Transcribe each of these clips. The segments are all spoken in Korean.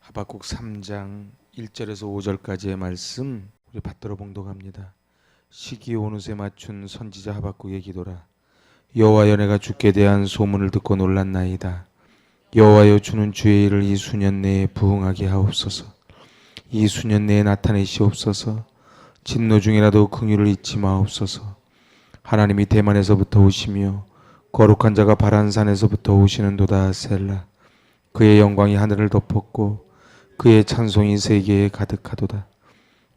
하박국 3장 1절에서 5절까지의 말씀 우리 받들어 봉독합니다. 시기 오누세 맞춘 선지자 하박국의 기도라. 여호와여, 내가 주께 대한 소문을 듣고 놀랐나이다. 여호와여, 주는 주의 일을 이 수년 내에 부응하게 하옵소서. 이 수년 내에 나타내시옵소서. 진노 중이라도 긍휼을 잊지 마옵소서. 하나님이 대만에서부터 오시며 거룩한 자가 바란산에서부터 오시는도다. 셀라. 그의 영광이 하늘을 덮었고 그의 찬송이 세계에 가득하도다.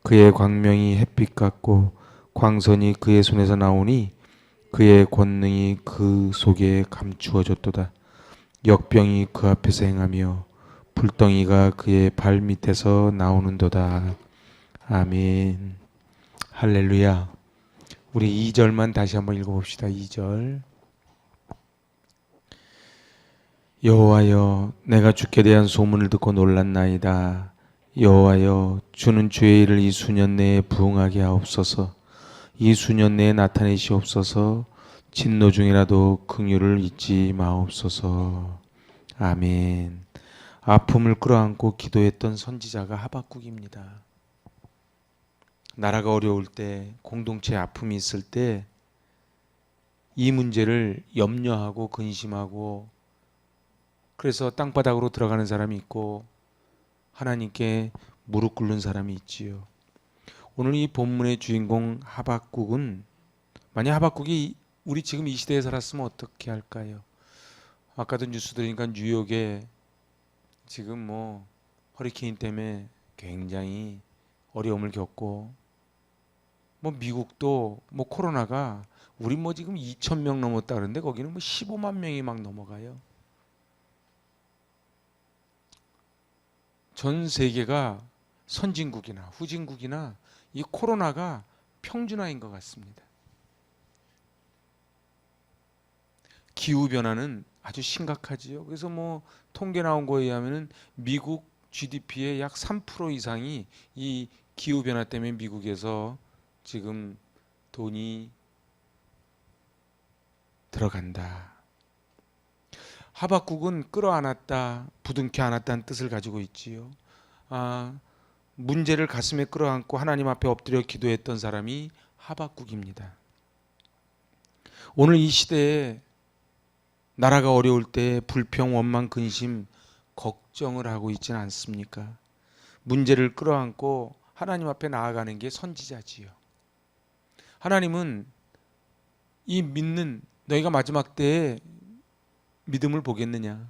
그의 광명이 햇빛 같고 광선이 그의 손에서 나오니 그의 권능이 그 속에 감추어졌도다. 역병이 그 앞에서 행하며 불덩이가 그의 발 밑에서 나오는도다. 아멘. 할렐루야. 우리 2절만 다시 한번 읽어봅시다. 2절. 여호와여, 내가 주께 대한 소문을 듣고 놀랐나이다. 여호와여, 주는 주의 일을 이 수년 내에 부응하게 하옵소서. 이 수년 내에 나타내시옵소서. 진노 중이라도 긍휼을 잊지 마옵소서. 아멘. 아픔을 끌어안고 기도했던 선지자가 하박국입니다. 나라가 어려울 때, 공동체에 아픔이 있을 때 이 문제를 염려하고 근심하고 그래서 땅바닥으로 들어가는 사람이 있고 하나님께 무릎 꿇는 사람이 있지요. 오늘 이 본문의 주인공 하박국은, 만약 하박국이 우리 지금 이 시대에 살았으면 어떻게 할까요? 아까도 뉴스 들으니까 뉴욕에 지금 허리케인 때문에 굉장히 어려움을 겪고, 미국도 코로나가 우리 지금 2,000명 넘었다 그러는데 거기는 15만 명이 막 넘어가요. 전 세계가 선진국이나 후진국이나 이 코로나가 평준화인 것 같습니다. 기후변화는 아주 심각하지요. 그래서 통계 나온 거에 의하면 미국 GDP의 약 3% 이상이 이 기후변화 때문에 미국에서 지금 돈이 들어간다. 하박국은 끌어안았다, 부둥켜 안았다는 뜻을 가지고 있지요. 문제를 가슴에 끌어안고 하나님 앞에 엎드려 기도했던 사람이 하박국입니다. 오늘 이 시대에 나라가 어려울 때 불평, 원망, 근심, 걱정을 하고 있지는 않습니까? 문제를 끌어안고 하나님 앞에 나아가는 게 선지자지요. 하나님은 이 믿는 너희가 마지막 때에 믿음을 보겠느냐?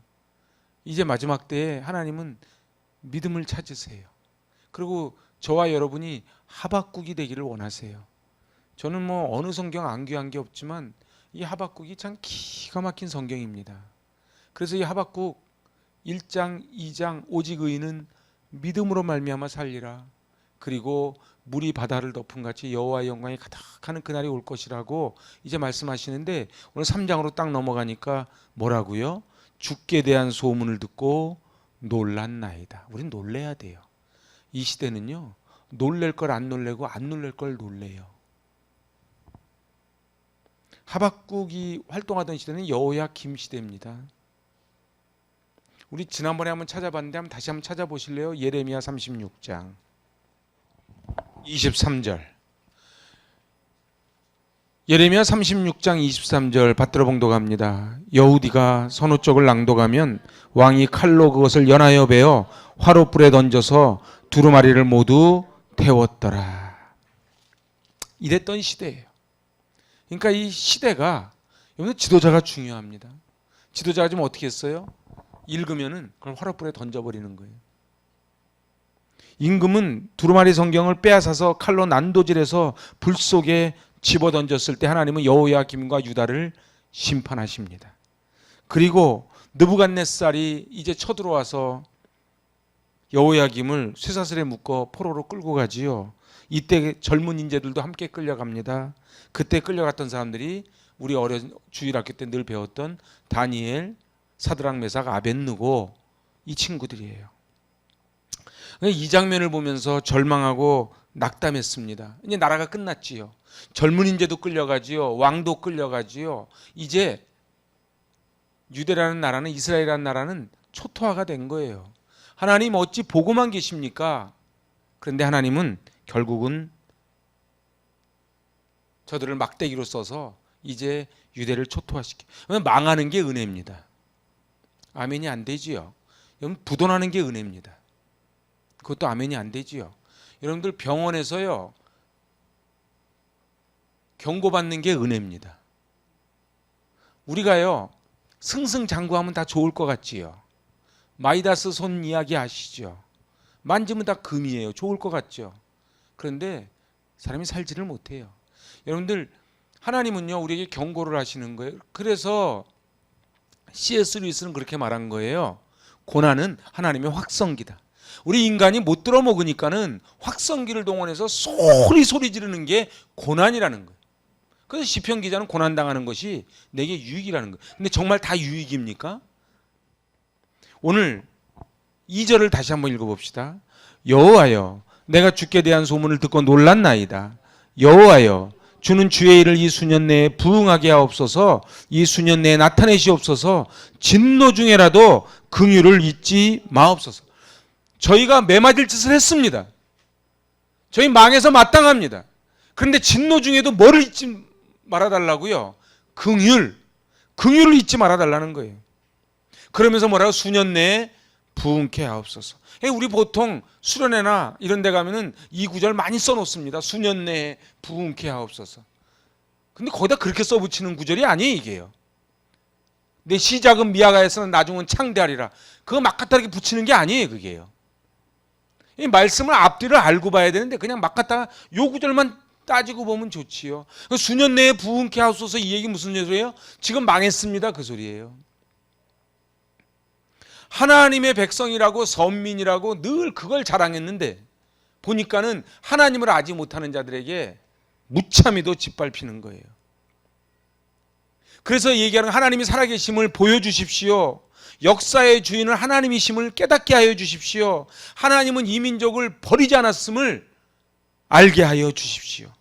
이제 마지막 때에 하나님은 믿음을 찾으세요. 그리고 저와 여러분이 하박국이 되기를 원하세요. 저는 어느 성경 안 귀한 게 없지만 이 하박국이 참 기가 막힌 성경입니다. 그래서 이 하박국 1장, 2장 오직 의인은 믿음으로 말미암아 살리라. 그리고 물이 바다를 덮은 같이 여호와의 영광이 가득하는 그날이 올 것이라고 이제 말씀하시는데, 오늘 3장으로 딱 넘어가니까 뭐라고요? 주께 대한 소문을 듣고 놀랐나이다. 우린 놀래야 돼요. 이 시대는요, 놀랄 걸 안 놀래고 안 놀랄 걸 놀래요. 하박국이 활동하던 시대는 여호야김 시대입니다. 우리 지난번에 한번 찾아봤는데 다시 한번 찾아보실래요? 예레미야 36장 23절. 예레미야 36장 23절 받들어 봉독합니다. 여우디가 선우 쪽을 낭독하면 왕이 칼로 그것을 연하여 베어 화롯불에 던져서 두루마리를 모두 태웠더라. 이랬던 시대예요. 그러니까 이 시대가, 여기서 지도자가 중요합니다. 지도자가 지금 어떻게 했어요? 읽으면은 그걸 화롯불에 던져버리는 거예요. 임금은 두루마리 성경을 빼앗아서 칼로 난도질해서 불 속에 집어던졌을 때 하나님은 여호야김과 유다를 심판하십니다. 그리고 느부갓네살이 이제 쳐들어와서 여호야김을 쇠사슬에 묶어 포로로 끌고 가지요. 이때 젊은 인재들도 함께 끌려갑니다. 그때 끌려갔던 사람들이 우리 주일학교 때 늘 배웠던 다니엘, 사드락, 메삭, 아벳느고, 이 친구들이에요. 이 장면을 보면서 절망하고 낙담했습니다. 이제 나라가 끝났지요. 젊은 인재도 끌려가지요. 왕도 끌려가지요. 이제 유대라는 나라는, 이스라엘이라는 나라는 초토화가 된 거예요. 하나님 어찌 보고만 계십니까? 그런데 하나님은 결국은 저들을 막대기로 써서 이제 유대를 초토화시켜. 망하는 게 은혜입니다. 아멘이 안 되지요. 여러분, 부도나는 게 은혜입니다. 그것도 아멘이 안 되지요. 여러분들 병원에서요, 경고받는 게 은혜입니다. 우리가요, 승승장구하면 다 좋을 것 같지요. 마이다스 손 이야기 아시죠? 만지면 다 금이에요. 좋을 것 같죠. 그런데 사람이 살지를 못해요. 여러분들, 하나님은요, 우리에게 경고를 하시는 거예요. 그래서 C.S. 루이스는 그렇게 말한 거예요. 고난은 하나님의 확성기다. 우리 인간이 못 들어먹으니까는 확성기를 동원해서 소리 지르는 게 고난이라는 거예요. 그래서 시편 기자는 고난당하는 것이 내게 유익이라는 거예요. 근데 정말 다 유익입니까? 오늘 2절을 다시 한번 읽어봅시다. 여호와여, 내가 주께 대한 소문을 듣고 놀랐나이다. 여호와여, 주는 주의 일을 이 수년 내에 부응하게 하옵소서. 이 수년 내에 나타내시옵소서. 진노 중에라도 긍휼을 잊지 마옵소서. 저희가 매맞을 짓을 했습니다. 저희 망해서 마땅합니다. 그런데 진노 중에도 뭐를 잊지 말아달라고요? 긍휼을 잊지 말아달라는 거예요. 그러면서 뭐라고? 수년 내에 부응케 하옵소서. 우리 보통 수련회나 이런 데 가면은 이 구절 많이 써놓습니다. 수년 내에 부응케 하옵소서. 근데 거기다 그렇게 써붙이는 구절이 아니에요, 이게요. 내 시작은 미아가에서는 나중은 창대하리라. 그거 막 갖다 이렇게 붙이는 게 아니에요, 그게요. 이 말씀을 앞뒤를 알고 봐야 되는데 그냥 막 갖다가 요 구절만 따지고 보면 좋지요. 수년 내에 부응케 하옵소서, 이 얘기 무슨 소리예요? 지금 망했습니다, 그 소리예요. 하나님의 백성이라고 선민이라고 늘 그걸 자랑했는데 보니까는 하나님을 알지 못하는 자들에게 무참히도 짓밟히는 거예요. 그래서 얘기하는 하나님이 살아계심을 보여주십시오. 역사의 주인은 하나님이심을 깨닫게 하여 주십시오. 하나님은 이 민족을 버리지 않았음을 알게 하여 주십시오.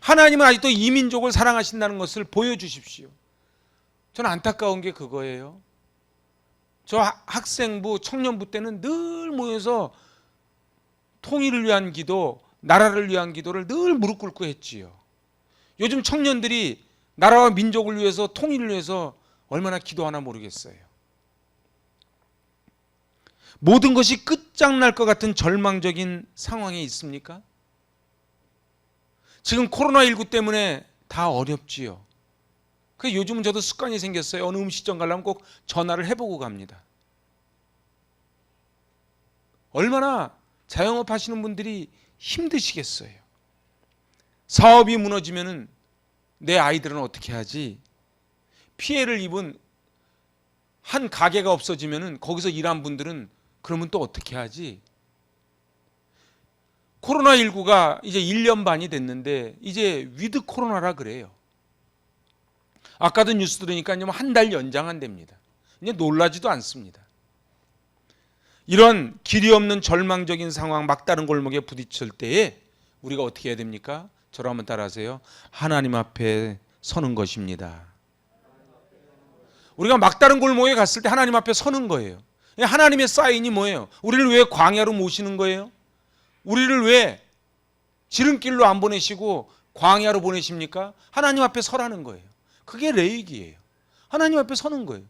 하나님은 아직도 이 민족을 사랑하신다는 것을 보여주십시오. 저는 안타까운 게 그거예요. 저 학생부, 청년부 때는 늘 모여서 통일을 위한 기도, 나라를 위한 기도를 늘 무릎 꿇고 했지요. 요즘 청년들이 나라와 민족을 위해서, 통일을 위해서 얼마나 기도하나 모르겠어요. 모든 것이 끝장날 것 같은 절망적인 상황에 있습니까? 지금 코로나19 때문에 다 어렵지요. 그 요즘은 저도 습관이 생겼어요. 어느 음식점 가려면 꼭 전화를 해보고 갑니다. 얼마나 자영업 하시는 분들이 힘드시겠어요. 사업이 무너지면은 내 아이들은 어떻게 하지? 피해를 입은 한 가게가 없어지면은 거기서 일한 분들은 그러면 또 어떻게 하지? 코로나19가 이제 1년 반이 됐는데 이제 위드 코로나라 그래요. 아까도 뉴스 들으니까 한 달 연장한답니다. 이제 놀라지도 않습니다. 이런 길이 없는 절망적인 상황, 막다른 골목에 부딪힐 때에 우리가 어떻게 해야 됩니까? 저를 한번 따라하세요. 하나님 앞에 서는 것입니다. 우리가 막다른 골목에 갔을 때 하나님 앞에 서는 거예요. 하나님의 사인이 뭐예요? 우리를 왜 광야로 모시는 거예요? 우리를 왜 지름길로 안 보내시고 광야로 보내십니까? 하나님 앞에 서라는 거예요. 그게 레이기예요. 하나님 앞에 서는 거예요.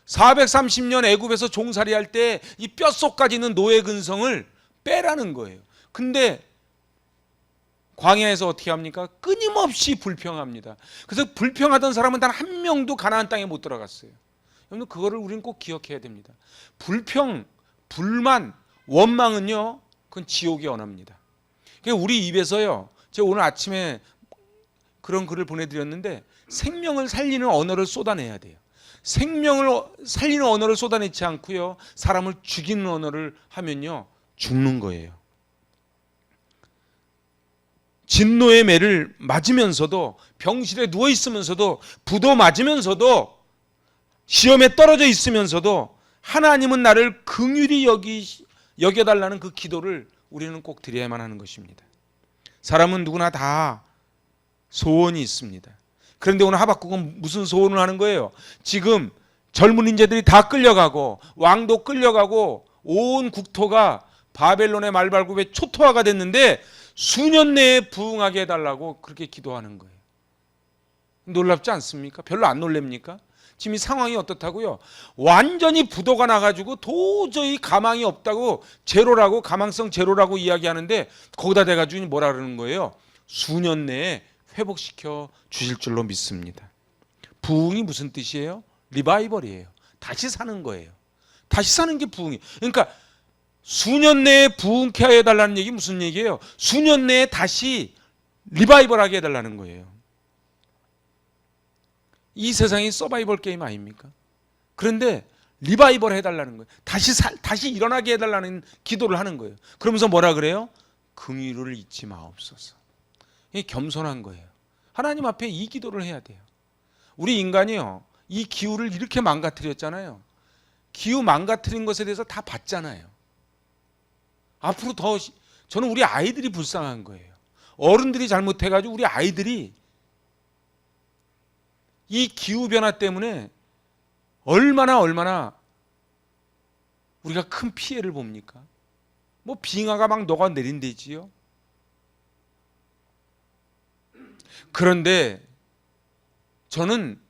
430년 애굽에서 종살이할 때 이 뼛속까지 있는 노예 근성을 빼라는 거예요. 근데 광야에서 어떻게 합니까? 끊임없이 불평합니다. 그래서 불평하던 사람은 단 한 명도 가나안 땅에 못 들어갔어요. 여러분, 그거를 우리는 꼭 기억해야 됩니다. 불평, 불만, 원망은요, 그건 지옥의 언어입니다. 우리 입에서요, 제가 오늘 아침에 그런 글을 보내드렸는데 생명을 살리는 언어를 쏟아내야 돼요. 생명을 살리는 언어를 쏟아내지 않고요, 사람을 죽이는 언어를 하면요, 죽는 거예요. 진노의 매를 맞으면서도, 병실에 누워 있으면서도, 부도 맞으면서도, 시험에 떨어져 있으면서도 하나님은 나를 긍휼히 여겨달라는 그 기도를 우리는 꼭 드려야만 하는 것입니다. 사람은 누구나 다 소원이 있습니다. 그런데 오늘 하박국은 무슨 소원을 하는 거예요? 지금 젊은 인재들이 다 끌려가고 왕도 끌려가고 온 국토가 바벨론의 말발굽에 초토화가 됐는데 수년 내에 부흥하게 해달라고 그렇게 기도하는 거예요. 놀랍지 않습니까? 별로 안 놀랍니까? 지금 이 상황이 어떻다고요? 완전히 부도가 나가지고 도저히 가망이 없다고, 제로라고, 가망성 제로라고 이야기하는데 거기다 대가지고 뭐라 그러는 거예요? 수년 내에 회복시켜 주실 줄로 믿습니다. 부흥이 무슨 뜻이에요? 리바이벌이에요. 다시 사는 거예요. 다시 사는 게 부흥이에요. 그러니까 수년 내에 부흥케 해달라는 얘기 무슨 얘기예요? 수년 내에 다시 리바이벌하게 해달라는 거예요. 이 세상이 서바이벌 게임 아닙니까? 그런데 리바이벌 해달라는 거예요. 다시 일어나게 해달라는 기도를 하는 거예요. 그러면서 뭐라 그래요? 긍휼을 잊지 마옵소서. 이게 겸손한 거예요. 하나님 앞에 이 기도를 해야 돼요. 우리 인간이요, 이 기후를 이렇게 망가뜨렸잖아요. 기후 망가뜨린 것에 대해서 다 봤잖아요. 앞으로 더 저는 우리 아이들이 불쌍한 거예요. 어른들이 잘못해가지고 우리 아이들이 이 기후변화 때문에 얼마나 우리가 큰 피해를 봅니까? 뭐 빙하가 막 녹아내린대지요. 그런데 저는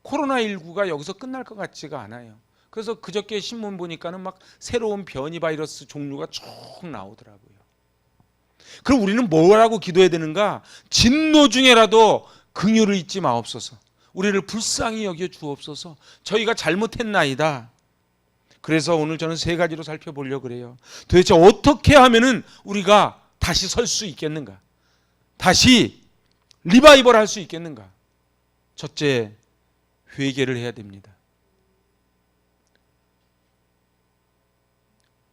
코로나19가 여기서 끝날 것 같지가 않아요. 그래서 그저께 신문 보니까는 막 새로운 변이 바이러스 종류가 쭉 나오더라고요. 그럼 우리는 뭐라고 기도해야 되는가? 진노 중에라도 긍휼을 잊지 마옵소서. 우리를 불쌍히 여겨 주옵소서. 저희가 잘못했나이다. 그래서 오늘 저는 세 가지로 살펴보려고 그래요. 도대체 어떻게 하면은 우리가 다시 설 수 있겠는가? 다시 리바이벌 할 수 있겠는가? 첫째, 회개를 해야 됩니다.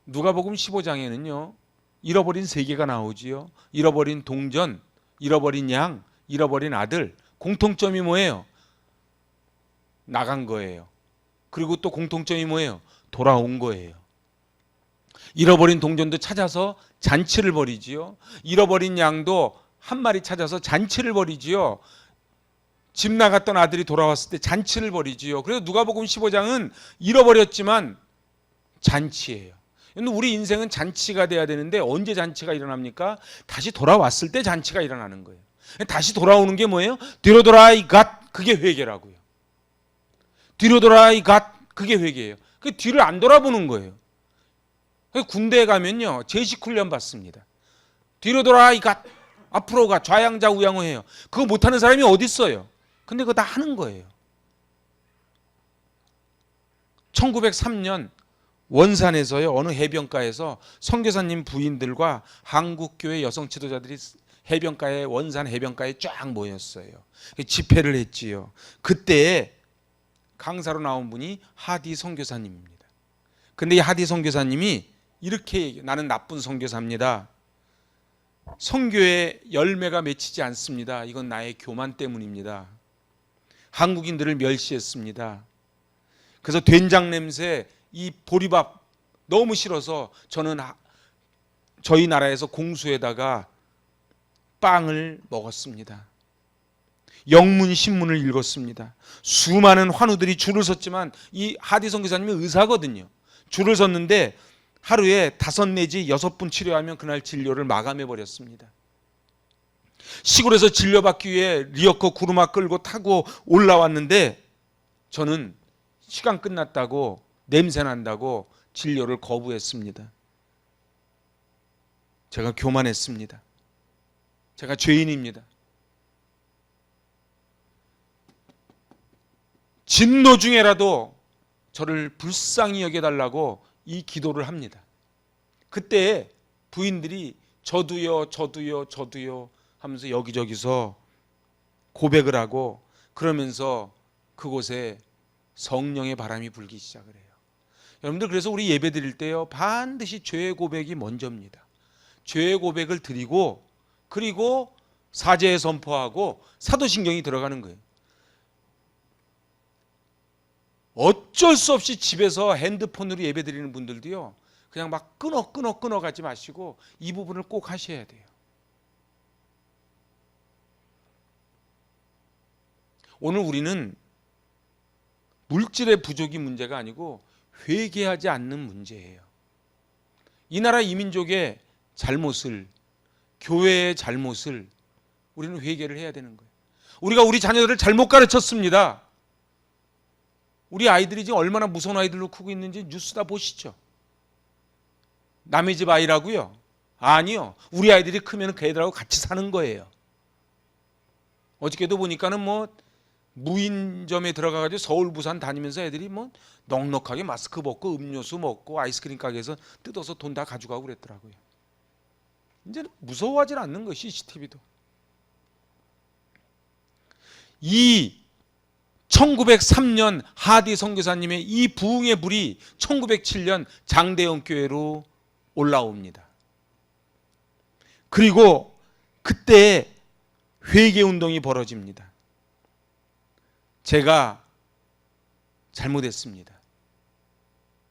누가복음 15장에는요. 잃어버린 세 개가 나오지요. 잃어버린 동전, 잃어버린 양, 잃어버린 아들. 공통점이 뭐예요? 나간 거예요. 그리고 또 공통점이 뭐예요? 돌아온 거예요. 잃어버린 동전도 찾아서 잔치를 벌이지요. 잃어버린 양도 한 마리 찾아서 잔치를 벌이지요. 집 나갔던 아들이 돌아왔을 때 잔치를 벌이지요. 그래서 누가복음 15장은 잃어버렸지만 잔치예요. 우리 인생은 잔치가 돼야 되는데 언제 잔치가 일어납니까? 다시 돌아왔을 때 잔치가 일어나는 거예요. 다시 돌아오는 게 뭐예요? 뒤로 돌아 이 갓, 그게 회개라고요. 뒤로 돌아 이 갓, 그게 회개예요. 그 뒤를 안 돌아보는 거예요. 군대에 가면요 제식 훈련 받습니다. 뒤로 돌아 이 갓, 앞으로 가, 좌양자 우양호 해요. 그거 못하는 사람이 어디 있어요? 근데 그거 다 하는 거예요. 1903년 원산에서요 어느 해변가에서 선교사님 부인들과 한국교회 여성 지도자들이 해변가에, 원산 해변가에 쫙 모였어요. 집회를 했지요. 그때 강사로 나온 분이 하디 선교사님입니다. 근데 이 하디 선교사님이 이렇게 얘기해요. 나는 나쁜 선교사입니다. 선교에 열매가 맺히지 않습니다. 이건 나의 교만 때문입니다. 한국인들을 멸시했습니다. 그래서 된장 냄새, 이 보리밥 너무 싫어서 저는 저희 나라에서 공수에다가 빵을 먹었습니다. 영문 신문을 읽었습니다. 수많은 환우들이 줄을 섰지만 이 하디 선교사님이 의사거든요. 줄을 섰는데 하루에 5 내지 6분 치료하면 그날 진료를 마감해 버렸습니다. 시골에서 진료받기 위해 리어커 구루마 끌고 타고 올라왔는데 저는 시간 끝났다고, 냄새 난다고 진료를 거부했습니다. 제가 교만했습니다. 제가 죄인입니다. 진노 중에라도 저를 불쌍히 여겨달라고 이 기도를 합니다. 그때 부인들이 저도요 하면서 여기저기서 고백을 하고, 그러면서 그곳에 성령의 바람이 불기 시작을 해요. 여러분들, 그래서 우리 예배 드릴 때요 반드시 죄의 고백이 먼저입니다. 죄의 고백을 드리고 그리고 사죄 선포하고 사도신경이 들어가는 거예요. 어쩔 수 없이 집에서 핸드폰으로 예배 드리는 분들도요 그냥 막 끊어 가지 마시고 이 부분을 꼭 하셔야 돼요. 오늘 우리는 물질의 부족이 문제가 아니고 회개하지 않는 문제예요. 이 나라 이민족의 잘못을, 교회의 잘못을 우리는 회개를 해야 되는 거예요. 우리가 우리 자녀들을 잘못 가르쳤습니다. 우리 아이들이 지금 얼마나 무서운 아이들로 크고 있는지 뉴스 다 보시죠. 남의 집 아이라고요? 아니요. 우리 아이들이 크면 그 애들하고 같이 사는 거예요. 어저께도 보니까는 무인점에 들어가가지고 서울 부산 다니면서 애들이 넉넉하게 마스크 벗고 음료수 먹고 아이스크림 가게에서 뜯어서 돈 다 가져가고 그랬더라고요. 이제는 무서워하지 않는 거, CCTV도. 이 1903년 하디 선교사님의 이 부흥의 불이 1907년 장대영 교회로 올라옵니다. 그리고 그때 회개 운동이 벌어집니다. 제가 잘못했습니다.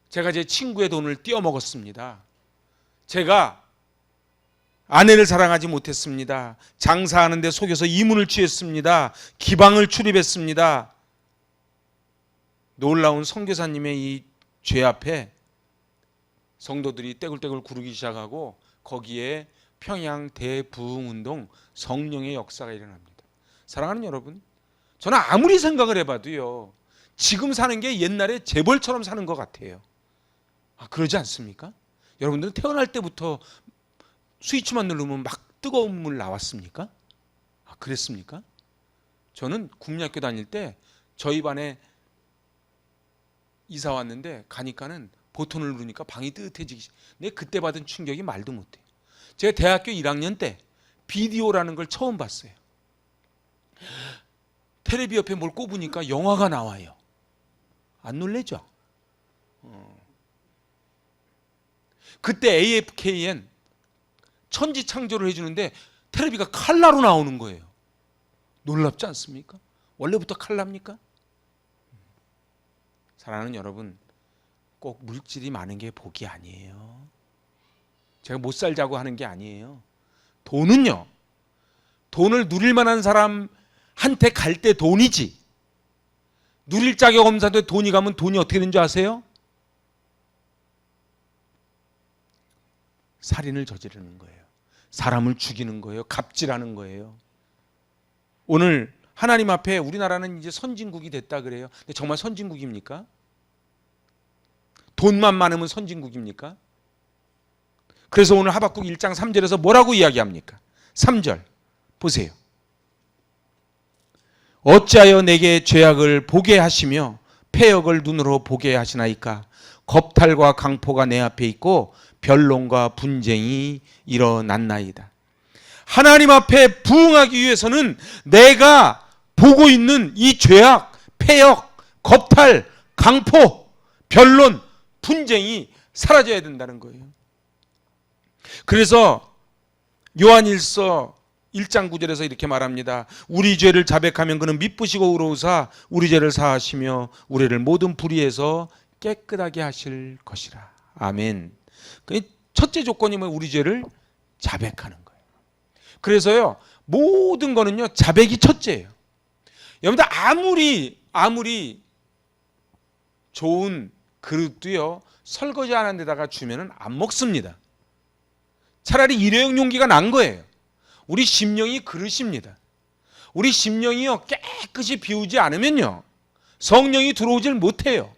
제가 제 친구의 돈을 떼어먹었습니다. 제가 아내를 사랑하지 못했습니다. 장사하는 데 속여서 이문을 취했습니다. 기방을 출입했습니다. 놀라운 선교사님의 이 죄 앞에 성도들이 떼굴떼굴 구르기 시작하고 거기에 평양 대부흥운동 성령의 역사가 일어납니다. 사랑하는 여러분, 저는 아무리 생각을 해봐도요, 지금 사는 게 옛날에 재벌처럼 사는 것 같아요. 그러지 않습니까? 여러분들은 태어날 때부터 스위치만 누르면 막 뜨거운 물 나왔습니까? 그랬습니까? 저는 국민학교 다닐 때 저희 반에 이사 왔는데 가니까는 버튼을 누르니까 방이 뜨뜻해지기 시작. 근데 그때 받은 충격이 말도 못해요. 제가 대학교 1학년 때 비디오라는 걸 처음 봤어요. 텔레비 옆에 뭘 꼽으니까 영화가 나와요. 안 놀래죠? 그때 AFKN 천지창조를 해주는데 텔레비가 칼라로 나오는 거예요. 놀랍지 않습니까? 원래부터 칼라입니까? 사랑하는 여러분, 꼭 물질이 많은 게 복이 아니에요. 제가 못 살자고 하는 게 아니에요. 돈은요, 돈을 누릴 만한 사람한테 갈 때 돈이지, 누릴 자격 없는 사람한테 돈이 가면 돈이 어떻게 되는 줄 아세요? 살인을 저지르는 거예요. 사람을 죽이는 거예요. 갑질하는 거예요. 오늘 하나님 앞에 우리나라는 이제 선진국이 됐다 그래요. 근데 정말 선진국입니까? 돈만 많으면 선진국입니까? 그래서 오늘 하박국 1장 3절에서 뭐라고 이야기합니까? 3절 보세요. 어찌하여 내게 죄악을 보게 하시며 패역을 눈으로 보게 하시나이까? 겁탈과 강포가 내 앞에 있고 변론과 분쟁이 일어났나이다. 하나님 앞에 부응하기 위해서는 내가 보고 있는 이 죄악, 패역, 겁탈, 강포, 변론, 분쟁이 사라져야 된다는 거예요. 그래서 요한일서 1장 9절에서 이렇게 말합니다. 우리 죄를 자백하면 그는 미쁘시고 의로우사 우리 죄를 사하시며 우리를 모든 불의에서 깨끗하게 하실 것이라. 아멘. 첫째 조건이 우리 죄를 자백하는 거예요. 그래서요, 모든 거는요, 자백이 첫째예요. 여러분들 아무리 좋은 그릇도요, 설거지 안 한 데다가 주면은 안 먹습니다. 차라리 일회용 용기가 난 거예요. 우리 심령이 그릇입니다. 우리 심령이요, 깨끗이 비우지 않으면요, 성령이 들어오질 못해요.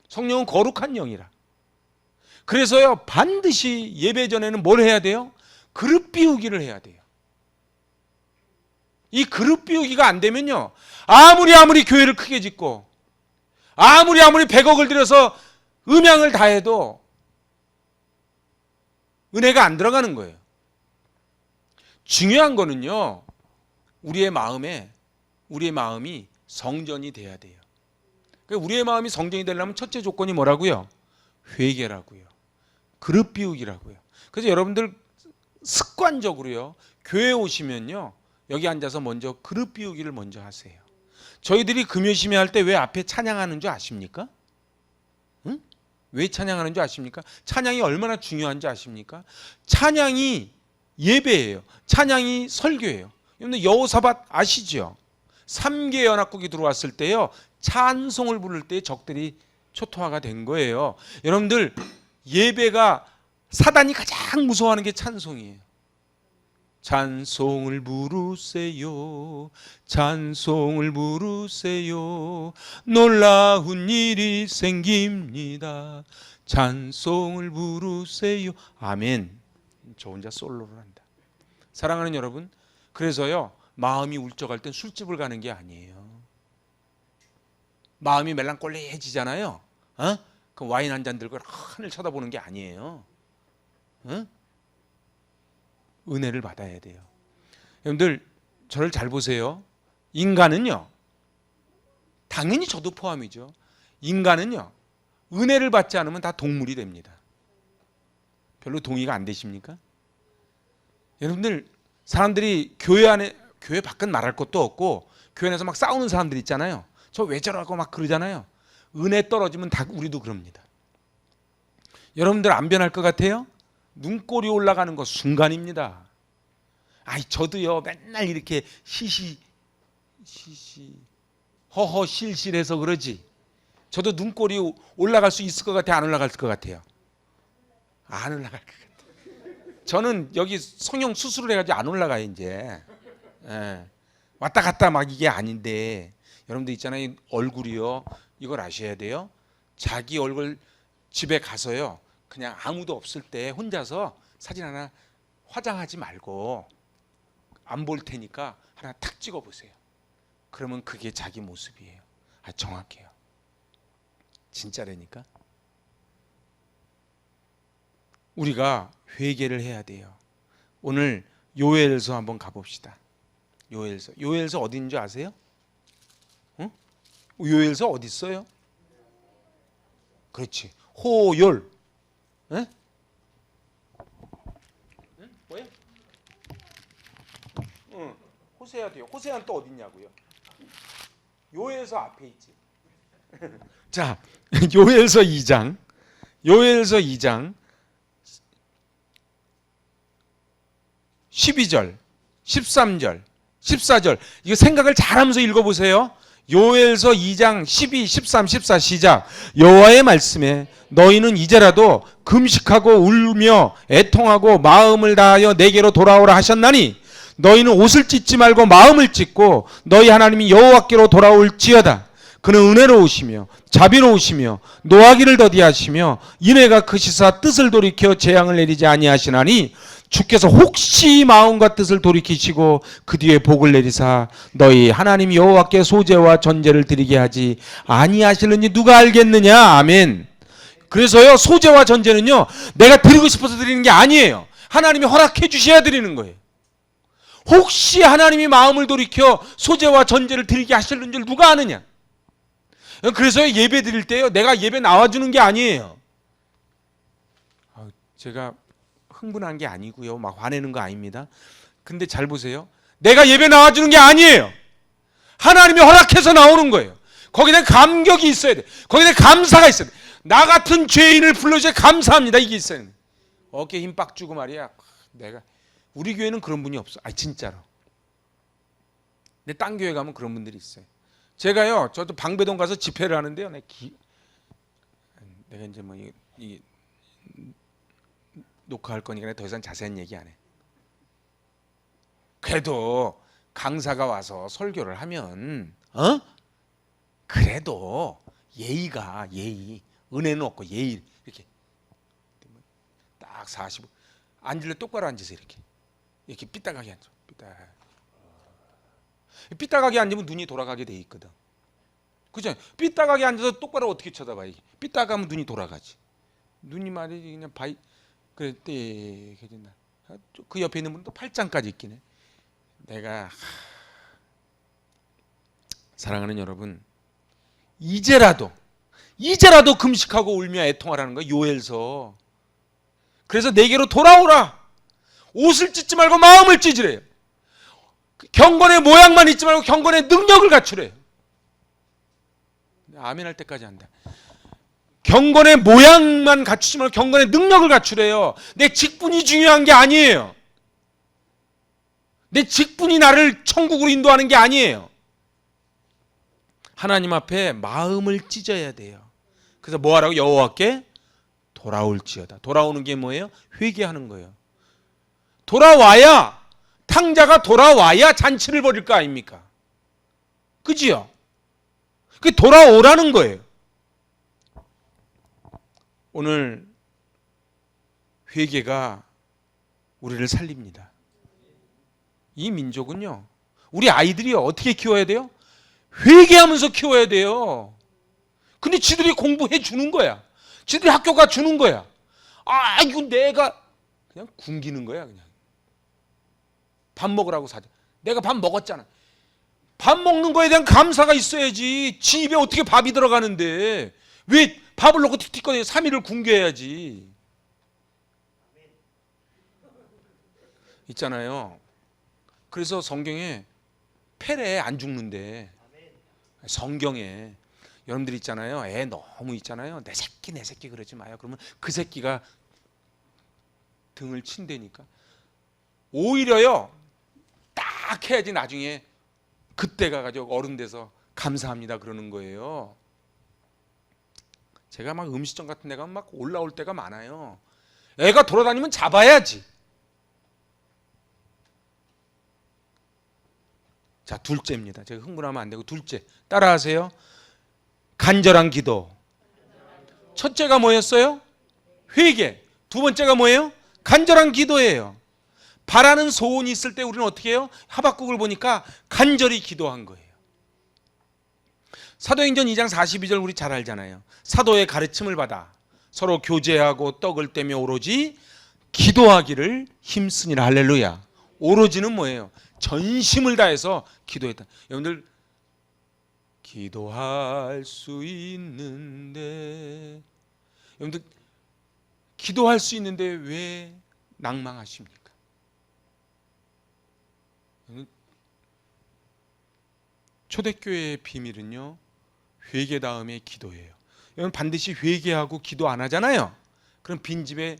성령은 거룩한 영이라. 그래서요, 반드시 예배 전에는 뭘 해야 돼요? 그릇 비우기를 해야 돼요. 이 그릇 비우기가 안 되면요, 아무리 교회를 크게 짓고 아무리 100억을 들여서 음향을 다 해도 은혜가 안 들어가는 거예요. 중요한 거는요, 우리의 마음이 성전이 돼야 돼요. 우리의 마음이 성전이 되려면 첫째 조건이 뭐라고요? 회개라고요. 그릇 비우기라고요. 그래서 여러분들 습관적으로요, 교회 오시면요, 여기 앉아서 먼저 그릇 비우기를 먼저 하세요. 저희들이 금요심에 할 때 왜 앞에 찬양하는 줄 아십니까? 응? 왜 찬양하는 줄 아십니까? 찬양이 얼마나 중요한지 아십니까? 찬양이 예배예요. 찬양이 설교예요. 여러분들 여호사밧 아시죠? 3개 연합국이 들어왔을 때요, 찬송을 부를 때 적들이 초토화가 된 거예요. 여러분들, 예배가 사단이 가장 무서워하는 게 찬송이에요. 찬송을 부르세요, 찬송을 부르세요, 놀라운 일이 생깁니다, 찬송을 부르세요. 아멘. 저 혼자 솔로를 한다. 사랑하는 여러분, 그래서요, 마음이 울적할 땐 술집을 가는 게 아니에요. 마음이 멜랑꼴리해지잖아요. 그 와인 한 잔 들고 하늘 쳐다보는 게 아니에요. 은혜를 받아야 돼요. 여러분들, 저를 잘 보세요. 인간은요, 당연히 저도 포함이죠. 인간은요, 은혜를 받지 않으면 다 동물이 됩니다. 별로 동의가 안 되십니까? 여러분들, 사람들이 교회 안에, 교회 밖은 말할 것도 없고 교회 안에서 막 싸우는 사람들 있잖아요. 저 왜 저러고 막 그러잖아요. 은혜 떨어지면 다 우리도 그럽니다. 여러분들 안 변할 것 같아요? 눈꼬리 올라가는 거 순간입니다. 아이, 저도요, 맨날 이렇게 허허 실실해서 그러지. 저도 눈꼬리 올라갈 수 있을 것 같아요? 안 올라갈 것 같아요? 안 올라갈 것 같아요. 저는 여기 성형 수술을 해가지고 안 올라가요 이제. 왔다 갔다 막 이게 아닌데, 여러분들 있잖아요, 얼굴이요, 이걸 아셔야 돼요. 자기 얼굴 집에 가서요, 그냥 아무도 없을 때 혼자서 사진 하나, 화장하지 말고 안 볼 테니까 하나 탁 찍어 보세요. 그러면 그게 자기 모습이에요. 정확해요. 진짜라니까. 우리가 회개를 해야 돼요. 오늘 요엘서 한번 가봅시다. 요엘서 어디인 줄 아세요? 요엘서 어디 있어요? 그렇지, 호열. 뭐야? 호세아 돼요. 호세아는 또 어디 있냐고요? 요엘서 앞에 있지. 자, 요엘서 2장 12절, 13절, 14절, 이거 생각을 잘하면서 읽어보세요. 요엘서 2장 12, 13, 14 시작. 여호와의 말씀에 너희는 이제라도 금식하고 울며 애통하고 마음을 다하여 내게로 돌아오라 하셨나니 너희는 옷을 찢지 말고 마음을 찢고 너희 하나님이 여호와께로 돌아올지어다. 그는 은혜로우시며 자비로우시며 노하기를 더디하시며 인애가 크시사 뜻을 돌이켜 재앙을 내리지 아니하시나니 주께서 혹시 마음과 뜻을 돌이키시고 그 뒤에 복을 내리사 너희 하나님 여호와께 소제와 전제를 드리게 하지 아니하실는지 누가 알겠느냐. 아멘. 그래서요, 소제와 전제는요, 내가 드리고 싶어서 드리는 게 아니에요. 하나님이 허락해 주셔야 드리는 거예요. 혹시 하나님이 마음을 돌이켜 소제와 전제를 드리게 하실는지 누가 아느냐. 그래서 예배 드릴 때요, 내가 예배 나와주는 게 아니에요. 제가 흥분한 게 아니고요, 막 화내는 거 아닙니다. 근데 잘 보세요, 내가 예배 나와주는 게 아니에요. 하나님이 허락해서 나오는 거예요. 거기에 대한 감격이 있어야 돼. 거기에 대한 감사가 있어야 돼. 나 같은 죄인을 불러주셔서 감사합니다, 이게 있어야 돼. 어깨에 힘 빡 주고 말이야. 우리 교회는 그런 분이 없어. 진짜로. 근데 딴 교회 가면 그런 분들이 있어요. 제가요, 저도 방배동 가서 집회를 하는데요, 내가 이제 뭐 녹화할 거니까 더 이상 자세한 얘기 안 해. 그래도 강사가 와서 설교를 하면 그래도 예의, 은혜는 없고 예의, 이렇게 딱 45 앉을래 똑바로 앉으세요. 이렇게 삐딱하게 앉아. 삐딱하게 앉으면 눈이 돌아가게 돼 있거든. 그죠? 삐딱하게 앉아서 똑바로 어떻게 쳐다봐? 삐딱하면 눈이 돌아가지. 눈이 말이지 그냥 그랬대. 그 옆에 있는 분도 팔짱까지 있긴 해. 내가 사랑하는 여러분, 이제라도 금식하고 울며 애통하라는 거야, 요엘서. 그래서 내게로 돌아오라. 옷을 찢지 말고 마음을 찢으래요. 경건의 모양만 잊지 말고 경건의 능력을 갖추래요. 아멘 할 때까지 한다. 경건의 모양만 갖추지 말고 경건의 능력을 갖추래요. 내 직분이 중요한 게 아니에요. 내 직분이 나를 천국으로 인도하는 게 아니에요. 하나님 앞에 마음을 찢어야 돼요. 그래서 뭐 하라고? 여호와께 돌아올지어다. 돌아오는 게 뭐예요? 회개하는 거예요. 돌아와야, 탕자가 돌아와야 잔치를 벌일 거 아닙니까? 그지요? 그 돌아오라는 거예요. 오늘 회개가 우리를 살립니다. 이 민족은요, 우리 아이들이 어떻게 키워야 돼요? 회개하면서 키워야 돼요. 근데 지들이 공부해 주는 거야. 지들이 학교 가 주는 거야. 아, 이거 내가 그냥 굶기는 거야, 그냥. 밥 먹으라고 사자. 내가 밥 먹었잖아. 밥 먹는 거에 대한 감사가 있어야지. 지 입에 어떻게 밥이 들어가는데 왜 밥을 넣고 틱틱거리냐. 3일을 굶겨야지. 있잖아요. 그래서 성경에 폐례 안 죽는데, 성경에 여러분들 있잖아요. 애 너무 있잖아요. 내 새끼 그러지 마요. 그러면 그 새끼가 등을 친다니까. 오히려요, 딱 해야지 나중에 그때 가가지고 어른 돼서 감사합니다 그러는 거예요. 제가 막 음식점 같은 데 가면 막 올라올 때가 많아요. 애가 돌아다니면 잡아야지. 자, 둘째입니다. 제가 흥분하면 안 되고, 둘째 따라하세요. 간절한 기도. 첫째가 뭐였어요? 회개. 두 번째가 뭐예요? 간절한 기도예요. 바라는 소원이 있을 때 우리는 어떻게 해요? 하박국을 보니까 간절히 기도한 거예요. 사도행전 2장 42절 우리 잘 알잖아요. 사도의 가르침을 받아 서로 교제하고 떡을 떼며 오로지 기도하기를 힘쓰니라. 할렐루야. 오로지는 뭐예요? 전심을 다해서 기도했다. 여러분들, 기도할 수 있는데, 여러분들 기도할 수 있는데 왜 낭망하십니까? 초대교회의 비밀은요, 회개 다음에 기도예요. 여러분 반드시 회개하고 기도 안 하잖아요. 그럼 빈집에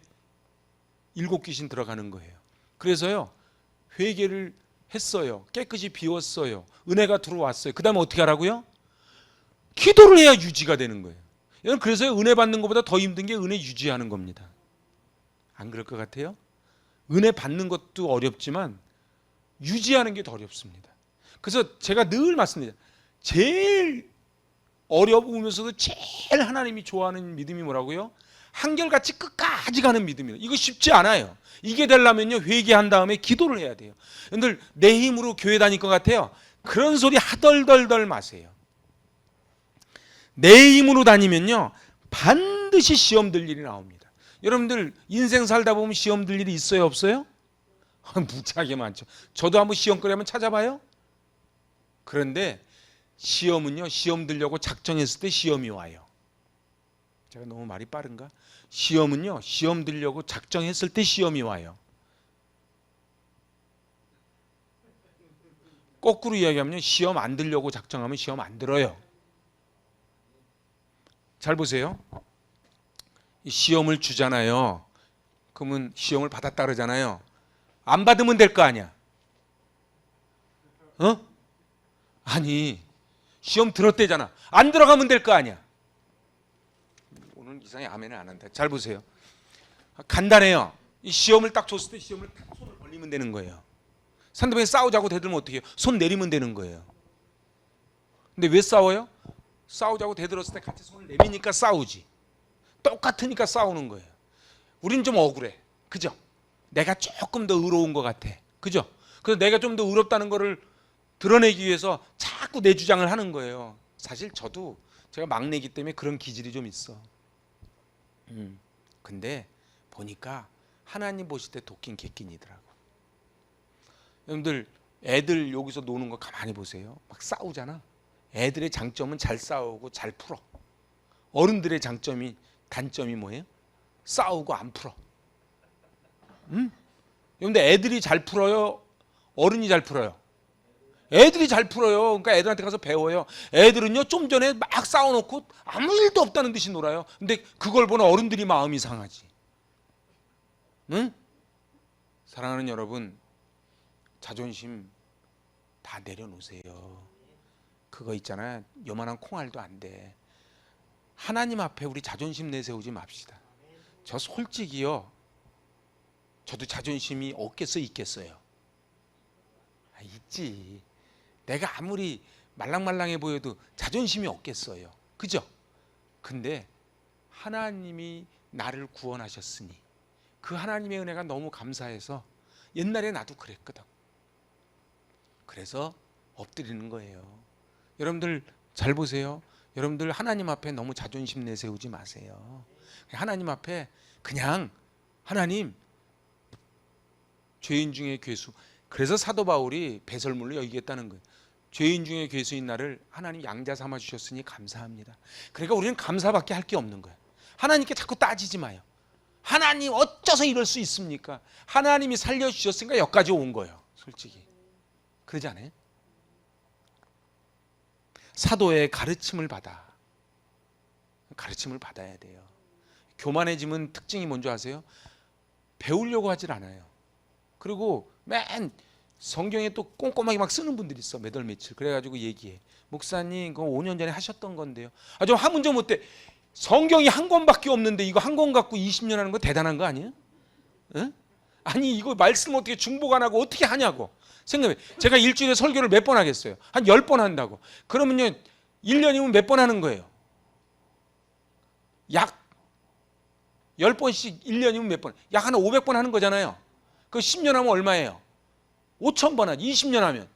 7귀신 들어가는 거예요. 그래서요, 회개를 했어요. 깨끗이 비웠어요. 은혜가 들어왔어요. 그 다음에 어떻게 하라고요? 기도를 해야 유지가 되는 거예요. 여러분, 그래서 은혜 받는 것보다 더 힘든 게 은혜 유지하는 겁니다. 안 그럴 것 같아요? 은혜 받는 것도 어렵지만 유지하는 게 더 어렵습니다. 그래서 제가 늘 말씀드려요. 제일 어려우면서도 제일 하나님이 좋아하는 믿음이 뭐라고요? 한결같이 끝까지 가는 믿음이에요. 이거 쉽지 않아요. 이게 되려면요, 회개한 다음에 기도를 해야 돼요. 여러분들, 내 힘으로 교회 다닐 것 같아요? 그런 소리 하덜덜덜 마세요. 내 힘으로 다니면요, 반드시 시험 들 일이 나옵니다. 여러분들 인생 살다 보면 시험 들 일이 있어요, 없어요? 무지하게 많죠. 저도 한번 시험거리 한번 찾아봐요. 그런데 시험은요, 시험 들려고 작정했을 때 시험이 와요. 제가 너무 말이 빠른가? 시험은요, 시험 들려고 작정했을 때 시험이 와요. 거꾸로 이야기하면 시험 안 들려고 작정하면 시험 안 들어요. 잘 보세요. 시험을 주잖아요. 그러면 시험을 받았다 그러잖아요. 안 받으면 될 거 아니야. 아니, 시험 들었대잖아. 안 들어가면 될 거 아니야. 오늘 이상하게 아멘을 안 한다. 잘 보세요. 간단해요. 이 시험을 딱 줬을 때 시험을 딱 손을 벌리면 되는 거예요. 상대방이 싸우자고 대들면 어떻게 해요? 손 내리면 되는 거예요. 근데 왜 싸워요? 싸우자고 대들었을 때 같이 손을 내미니까 싸우지. 똑같으니까 싸우는 거예요. 우린 좀 억울해. 그죠? 내가 조금 더 의로운 것 같아. 그죠? 그래서 내가 좀 더 의롭다는 거를 드러내기 위해서 자꾸 내 주장을 하는 거예요. 사실 저도 제가 막내이기 때문에 그런 기질이 좀 있어. 근데 보니까 하나님 보실 때 도끼는 개끼니더라고. 여러분들, 애들 여기서 노는 거 가만히 보세요. 막 싸우잖아. 애들의 장점은 잘 싸우고 잘 풀어. 어른들의 단점이 뭐예요? 싸우고 안 풀어. 여러분들, 애들이 잘 풀어요? 어른이 잘 풀어요? 애들이 잘 풀어요. 그러니까 애들한테 가서 배워요. 애들은요, 좀 전에 막 싸워놓고 아무 일도 없다는 듯이 놀아요. 근데 그걸 보는 어른들이 마음이 상하지. 응? 사랑하는 여러분, 자존심 다 내려놓으세요. 그거 있잖아요. 요만한 콩알도 안 돼. 하나님 앞에 우리 자존심 내세우지 맙시다. 저 솔직히요, 저도 자존심이 없겠어요, 있겠어요? 있지. 내가 아무리 말랑말랑해 보여도 자존심이 없겠어요, 그죠? 근데 하나님이 나를 구원하셨으니 그 하나님의 은혜가 너무 감사해서 옛날에 나도 그랬거든. 그래서 엎드리는 거예요. 여러분들 잘 보세요. 여러분들 하나님 앞에 너무 자존심 내세우지 마세요. 하나님 앞에 그냥 하나님, 죄인 중에 괴수. 그래서 사도 바울이 배설물로 여기겠다는 거예요. 죄인 중에 괴수인 나를 하나님 양자 삼아 주셨으니 감사합니다. 그러니까 우리는 감사밖에 할 게 없는 거예요. 하나님께 자꾸 따지지 마요. 하나님 어쩌서 이럴 수 있습니까? 하나님이 살려주셨으니까 여기까지 온 거예요. 솔직히 그러지 않아요? 사도의 가르침을 받아야 돼요. 교만해지면 특징이 뭔지 아세요? 배우려고 하질 않아요. 그리고 맨 성경에 또 꼼꼼하게 막 쓰는 분들이 있어. 몇 월 며칠 그래가지고 얘기해. 목사님 그거 5년 전에 하셨던 건데요. 좀 한 문제 못돼. 성경이 한 권밖에 없는데 이거 한 권 갖고 20년 하는 거 대단한 거 아니에요? 응? 아니 이거 말씀 어떻게 중복 안 하고 어떻게 하냐고. 생각해. 제가 일주일에 설교를 몇 번 하겠어요? 한 10번 한다고. 그러면요 1년이면 몇 번 하는 거예요? 약 10번씩 1년이면 몇 번? 약 한 500번 하는 거잖아요. 그 10년 하면 얼마예요? 5,000번 하지. 20년 하면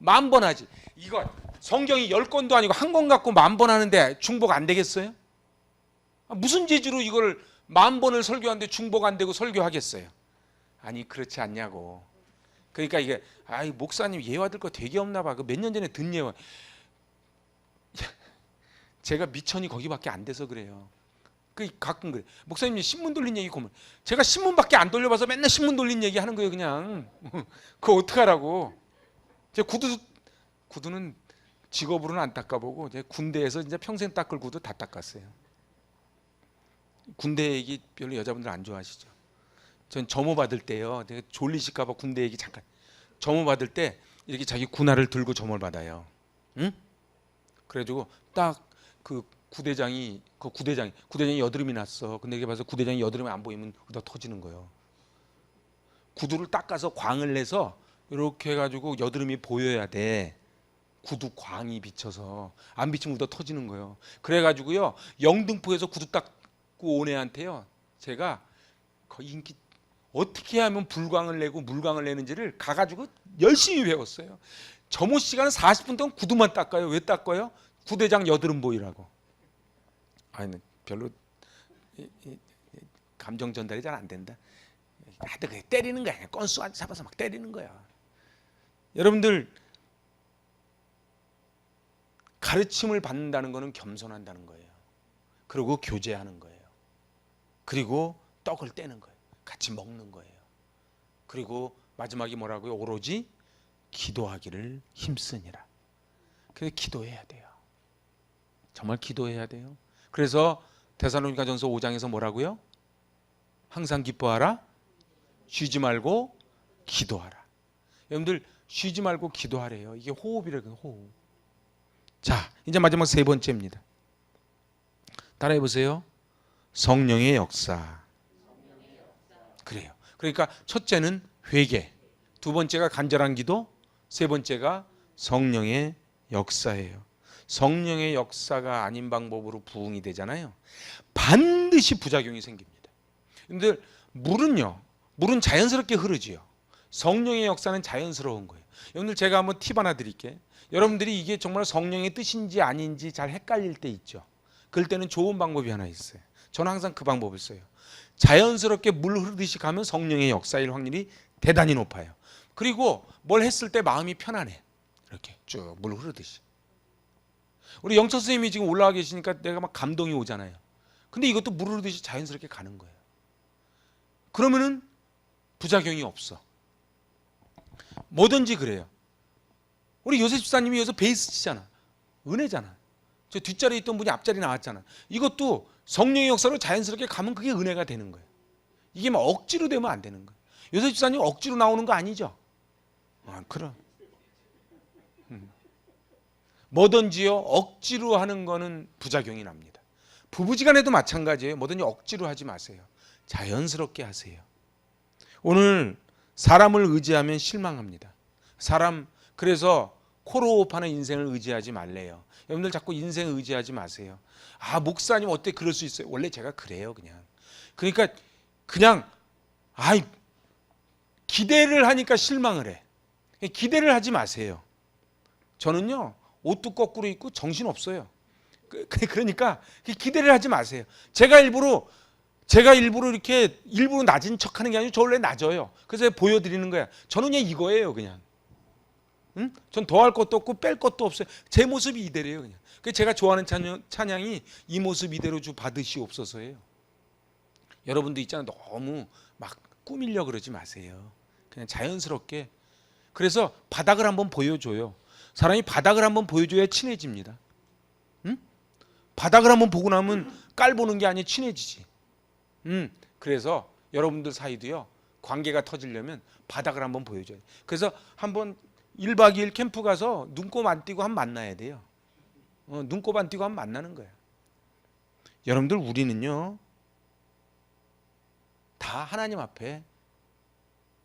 10,000번 하지. 이거 성경이 10권도 아니고 한 권 갖고 10,000번 하는데 중복 안 되겠어요? 무슨 재주로 이걸 10,000번을 설교하는데 중복 안 되고 설교하겠어요? 아니 그렇지 않냐고. 그러니까 이게 목사님 예화 들 거 되게 없나 봐. 그 몇 년 전에 든 예화. 제가 미천이 거기밖에 안 돼서 그래요. 그 가끔 그래. 목사님이 신문 돌린 얘기 고면 제가 신문밖에 안 돌려봐서 맨날 신문 돌린 얘기 하는 거예요, 그냥. 그거 어떡하라고. 제 구두는 직업으로는 안 닦아보고 제 군대에서 이제 평생 닦을 구두 다 닦았어요. 군대 얘기 별로 여자분들 안 좋아하시죠? 전 점호 받을 때요. 내가 졸리실까봐 군대 얘기 잠깐. 점호 받을 때 이렇게 자기 군화를 들고 점호를 받아요. 응? 그래가지고 딱 그 구대장이 여드름이 났어. 근데 이게 봐서 구대장이 여드름이 안 보이면 그다 터지는 거예요. 구두를 닦아서 광을 내서 이렇게 해가지고 여드름이 보여야 돼. 구두 광이 비쳐서 안 비치면 그다 터지는 거예요. 그래가지고요 영등포에서 구두 닦고 온 애한테요 제가 거의 인기 어떻게 하면 불광을 내고 물광을 내는지를 가가지고 열심히 배웠어요. 점호 시간은 40분 동안 구두만 닦아요. 왜 닦아요? 구대장 여드름 보이라고. 아니 별로 감정 전달이 잘 안 된다. 하여튼 그냥 때리는 거야. 건수 잡아서 막 때리는 거야. 여러분들 가르침을 받는다는 거는 겸손한다는 거예요. 그리고 교제하는 거예요. 그리고 떡을 떼는 거예요. 같이 먹는 거예요. 그리고 마지막이 뭐라고요? 오로지 기도하기를 힘쓰니라. 그래서 기도해야 돼요. 정말 기도해야 돼요. 그래서 데살로니가전서 5장에서 뭐라고요? 항상 기뻐하라, 쉬지 말고 기도하라. 여러분들 쉬지 말고 기도하래요. 이게 호흡이래요. 호흡. 자, 이제 마지막 세 번째입니다. 따라해 보세요. 성령의 역사. 그래요. 그러니까 첫째는 회개, 두 번째가 간절한 기도, 세 번째가 성령의 역사예요. 성령의 역사가 아닌 방법으로 부흥이 되잖아요. 반드시 부작용이 생깁니다. 근데 물은 자연스럽게 흐르지요. 성령의 역사는 자연스러운 거예요. 여러분들 제가 한번 팁 하나 드릴게요. 여러분들이 이게 정말 성령의 뜻인지 아닌지 잘 헷갈릴 때 있죠. 그럴 때는 좋은 방법이 하나 있어요. 저는 항상 그 방법을 써요. 자연스럽게 물 흐르듯이 가면 성령의 역사일 확률이 대단히 높아요. 그리고 뭘 했을 때 마음이 편안해. 이렇게 쭉 물 흐르듯이. 우리 영철 선생님이 지금 올라와 계시니까 내가 막 감동이 오잖아요. 근데 이것도 물 흐르듯이 자연스럽게 가는 거예요. 그러면은 부작용이 없어. 뭐든지 그래요. 우리 요셉 집사님이 여기서 베이스 치잖아. 은혜잖아. 저 뒷자리에 있던 분이 앞자리 나왔잖아. 이것도 성령의 역사로 자연스럽게 가면 그게 은혜가 되는 거예요. 이게 막 억지로 되면 안 되는 거예요. 요셉 집사님 억지로 나오는 거 아니죠? 그럼. 뭐든지요 억지로 하는 거는 부작용이 납니다. 부부지간에도 마찬가지예요. 뭐든지 억지로 하지 마세요. 자연스럽게 하세요. 오늘 사람을 의지하면 실망합니다. 그래서 코로 호흡하는 인생을 의지하지 말래요. 여러분들 자꾸 인생 의지하지 마세요. 아, 목사님 어때 그럴 수 있어요? 원래 제가 그래요, 그냥. 그러니까 그냥 기대를 하니까 실망을 해. 기대를 하지 마세요. 저는요, 옷도 거꾸로 입고 정신 없어요. 그러니까 기대를 하지 마세요. 제가 일부러 이렇게 일부러 낮은 척하는 게 아니고 저 원래 낮아요. 그래서 보여드리는 거야. 저는 그냥 이거예요, 그냥. 응? 전 더할 것도 없고 뺄 것도 없어요. 제 모습이 이대로예요, 그냥. 제가 좋아하는 찬양이 이 모습 이대로 주 받으시옵소서예요. 여러분도 있잖아요. 너무 막 꾸미려 그러지 마세요. 그냥 자연스럽게. 그래서 바닥을 한번 보여줘요. 사람이 바닥을 한번 보여줘야 친해집니다. 응? 바닥을 한번 보고 나면 깔 보는 게 아니라 친해지지. 그래서 여러분들 사이도요, 관계가 터지려면 바닥을 한번 보여줘요. 그래서 한번 1박 2일 캠프 가서 눈곱 안 띄고 한번 만나야 돼요. 눈곱 안 띄고 한번 만나는 거예요. 여러분들 우리는요, 다 하나님 앞에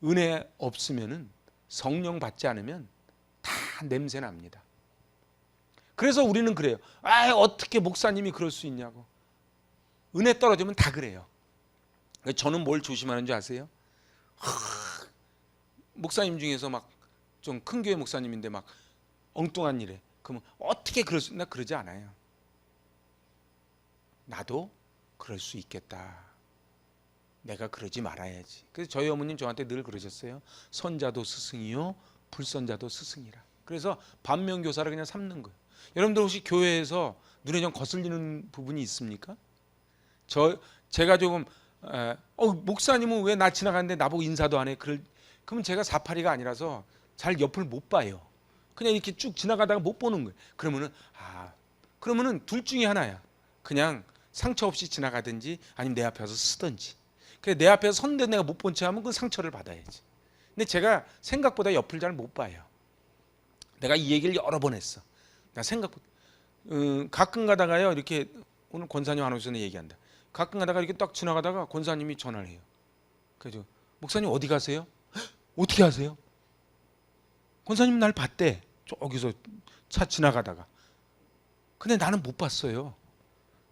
은혜 없으면은, 성령 받지 않으면 다 냄새 납니다. 그래서 우리는 그래요. 어떻게 목사님이 그럴 수 있냐고. 은혜 떨어지면 다 그래요. 저는 뭘 조심하는 줄 아세요? 목사님 중에서 막 좀 큰 교회 목사님인데 막 엉뚱한 일에, 그러면 어떻게 그럴 수 있나? 그러지 않아요. 나도 그럴 수 있겠다. 내가 그러지 말아야지. 그래서 저희 어머님 저한테 늘 그러셨어요. 선자도 스승이요, 불선자도 스승이라. 그래서 반면교사를 그냥 삼는 거예요. 여러분들 혹시 교회에서 눈에 좀 거슬리는 부분이 있습니까? 제가 조금 목사님은 왜 나 지나가는데 나보고 인사도 안 해? 그러면 제가 사파리가 아니라서 잘 옆을 못 봐요. 그냥 이렇게 쭉 지나가다가 못 보는 거예요. 그러면은 둘 중에 하나야. 그냥 상처 없이 지나가든지 아니면 내 앞에 와서 쓰든지. 그래, 내 앞에서 섰는데 내가 못 본 채 하면 그 상처를 받아야지. 근데 제가 생각보다 옆을 잘 못 봐요. 내가 이 얘기를 여러 번 했어. 나 생각보다 가끔 가다가요, 이렇게 오늘 권사님 안 오셔서 얘기한다. 가끔 가다가 이렇게 딱 지나가다가 권사님이 전화를 해요. 그래서 목사님 어디 가세요? 어떻게 하세요? 권사님 날 봤대. 저기서 차 지나가다가. 근데 나는 못 봤어요.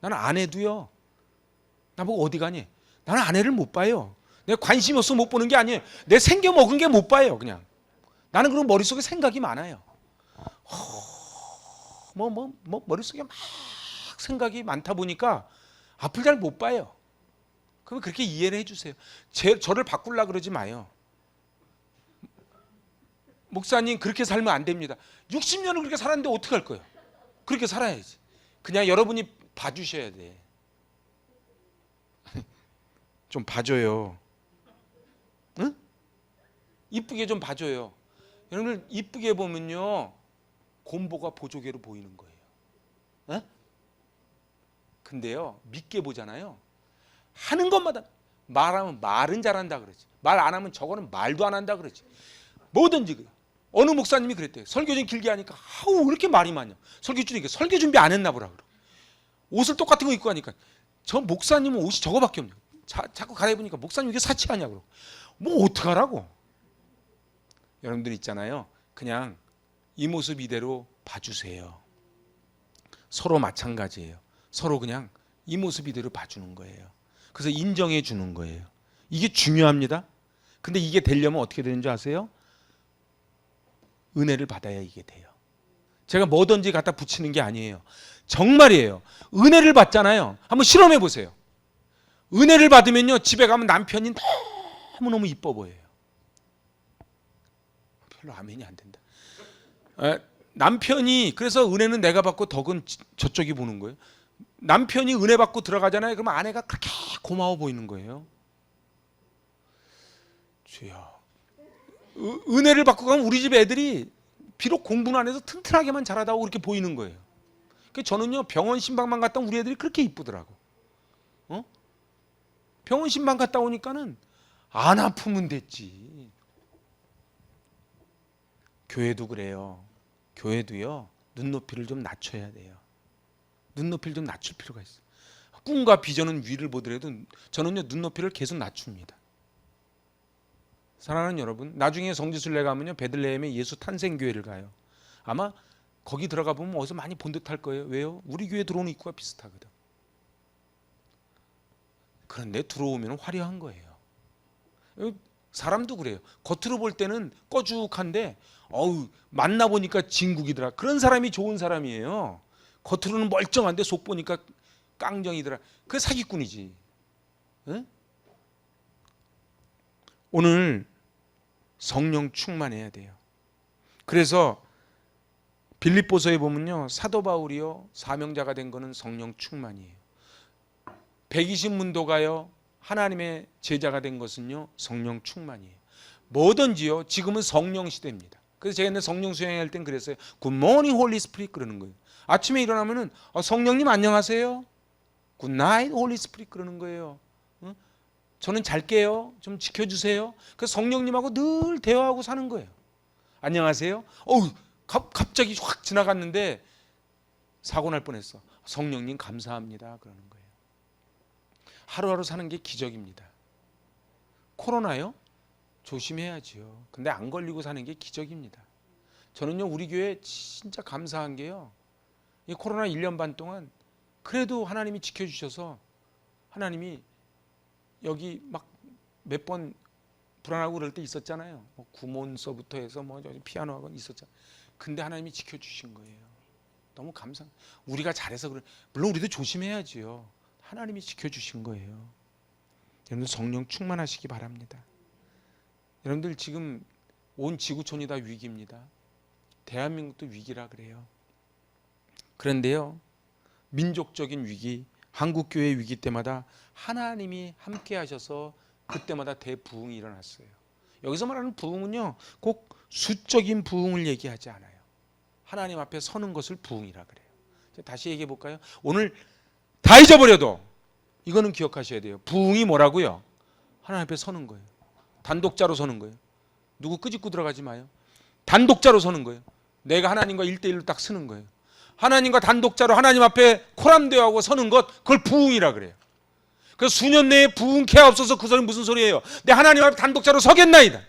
나는 아내도요, 나보고 어디 가니? 나는 아내를 못 봐요. 내가 관심이 없어서 못 보는 게 아니에요. 내 생겨 먹은 게 못 봐요, 그냥. 나는 그럼 머릿속에 생각이 많아요. 머릿속에 막 생각이 많다 보니까 앞을 잘 못 봐요. 그러면 그렇게 이해를 해주세요. 저를 바꾸려고 그러지 마요. 목사님 그렇게 살면 안 됩니다. 60년을 그렇게 살았는데 어떻게 할 거예요? 그렇게 살아야지. 그냥 여러분이 봐주셔야 돼. 좀 봐줘요. 응? 이쁘게 좀 봐줘요. 여러분들 이쁘게 보면요, 곰보가 보조개로 보이는 거예요. 응? 근데요, 믿게 보잖아요. 하는 것마다 말하면 말은 잘한다 그러지. 말 안 하면 저거는 말도 안 한다 그러지. 뭐든지 그래. 어느 목사님이 그랬대요. 설교 좀 길게 하니까 왜 이렇게 말이 많냐. 설교 중에 설교 준비 안 했나 보라 그러. 옷을 똑같은 거 입고 하니까 저 목사님은 옷이 저거밖에 없냐. 자꾸 갈아입으니까 목사님 이게 사치하냐고. 뭐 어떡하라고. 여러분들 있잖아요. 그냥 이 모습 이대로 봐주세요. 서로 마찬가지예요. 서로 그냥 이 모습 이대로 봐주는 거예요. 그래서 인정해 주는 거예요. 이게 중요합니다. 근데 이게 되려면 어떻게 되는 줄 아세요? 은혜를 받아야 이게 돼요. 제가 뭐든지 갖다 붙이는 게 아니에요. 정말이에요. 은혜를 받잖아요. 한번 실험해 보세요. 은혜를 받으면요, 집에 가면 남편이 너무너무 이뻐 보여요. 별로 아멘이 안 된다. 남편이, 그래서 은혜는 내가 받고 덕은 저쪽이 보는 거예요. 남편이 은혜 받고 들어가잖아요. 그러면 아내가 그렇게 고마워 보이는 거예요. 주여, 은혜를 받고 가면 우리 집 애들이 비록 공부는 안 해서 튼튼하게만 자라다고 그렇게 보이는 거예요. 그래서 저는요, 병원 신방만 갔다 오면 우리 애들이 그렇게 이쁘더라고. 병원 신방 갔다 오니까는 안 아프면 됐지. 교회도 그래요. 교회도요, 눈높이를 좀 낮춰야 돼요. 눈높이를 좀 낮출 필요가 있어요. 꿈과 비전은 위를 보더라도 저는요 눈높이를 계속 낮춥니다. 사랑하는 여러분, 나중에 성지순례 가면요 베들레헴에 예수 탄생교회를 가요. 아마 거기 들어가 보면 어디서 많이 본 듯할 거예요. 왜요? 우리 교회 들어오는 입구가 비슷하거든. 그런데 들어오면 화려한 거예요. 사람도 그래요. 겉으로 볼 때는 꺼죽한데 만나보니까 진국이더라. 그런 사람이 좋은 사람이에요. 겉으로는 멀쩡한데 속 보니까 깡정이더라. 그게 사기꾼이지. 응? 오늘 성령 충만해야 돼요. 그래서 빌립보서에 보면요 사도 바울이요 사명자가 된 거는 성령 충만이에요. 120문도가요 하나님의 제자가 된 것은요 성령 충만이에요. 뭐든지요 지금은 성령 시대입니다. 그래서 제가 옛날 성령 수행할 땐 그랬어요. 굿모닝 홀리 스피릿 그러는 거예요. 아침에 일어나면은 성령님 안녕하세요. 굿나잇 홀리 스피릿 그러는 거예요. 저는 잘게요. 좀 지켜주세요. 그래서 성령님하고 늘 대화하고 사는 거예요. 안녕하세요. 갑자기 확 지나갔는데 사고 날 뻔했어. 성령님 감사합니다 그러는 거예요. 하루하루 사는 게 기적입니다. 코로나요? 조심해야지요. 근데 안 걸리고 사는 게 기적입니다. 저는요 우리 교회 진짜 감사한 게요. 이 코로나 1년 반 동안 그래도 하나님이 지켜주셔서 하나님이 여기 막 몇 번 불안하고 그럴 때 있었잖아요. 구몬서부터 해서 피아노 학원 있었잖아요. 근데 하나님이 지켜주신 거예요. 너무 감사합니다. 우리가 잘해서 그래. 물론 우리도 조심해야지요. 하나님이 지켜주신 거예요. 여러분들 성령 충만하시기 바랍니다. 여러분들 지금 온 지구촌이 다 위기입니다. 대한민국도 위기라 그래요. 그런데요 민족적인 위기, 한국교회 위기 때마다 하나님이 함께 하셔서 그때마다 대부흥이 일어났어요. 여기서 말하는 부흥은요 꼭 수적인 부흥을 얘기하지 않아요. 하나님 앞에 서는 것을 부흥이라 그래요. 다시 얘기해 볼까요? 오늘 다 잊어버려도 이거는 기억하셔야 돼요. 부흥이 뭐라고요? 하나님 앞에 서는 거예요. 단독자로 서는 거예요. 누구 끄집고 들어가지 마요. 단독자로 서는 거예요. 내가 하나님과 1대1로 딱 서는 거예요. 하나님과 단독자로 하나님 앞에 코람대하고 서는 것, 그걸 부흥이라 그래요. 그래서 수년 내에 부흥케 없어서 그 소리 무슨 소리예요? 내 하나님 앞에 단독자로 서겠나이다.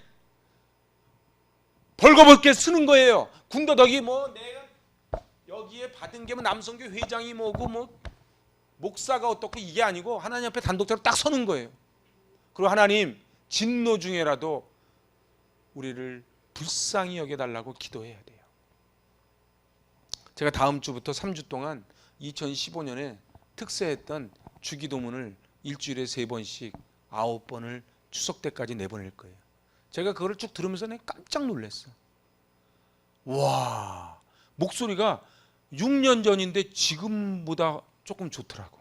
벌거벗게 쓰는 거예요. 군더더기 내가 여기에 받은 게 남성교 회장이 뭐고 목사가 어떻고 이게 아니고 하나님 앞에 단독자로 딱 서는 거예요. 그리고 하나님 진노 중에라도 우리를 불쌍히 여겨달라고 기도해야 돼요. 제가 다음 주부터 3주 동안 2015년에 특세했던 주기도문을 일주일에 3번씩 9번을 추석 때까지 내보낼 거예요. 제가 그거를 쭉 들으면서 내가 깜짝 놀랐어요. 와, 목소리가 6년 전인데 지금보다 조금 좋더라고.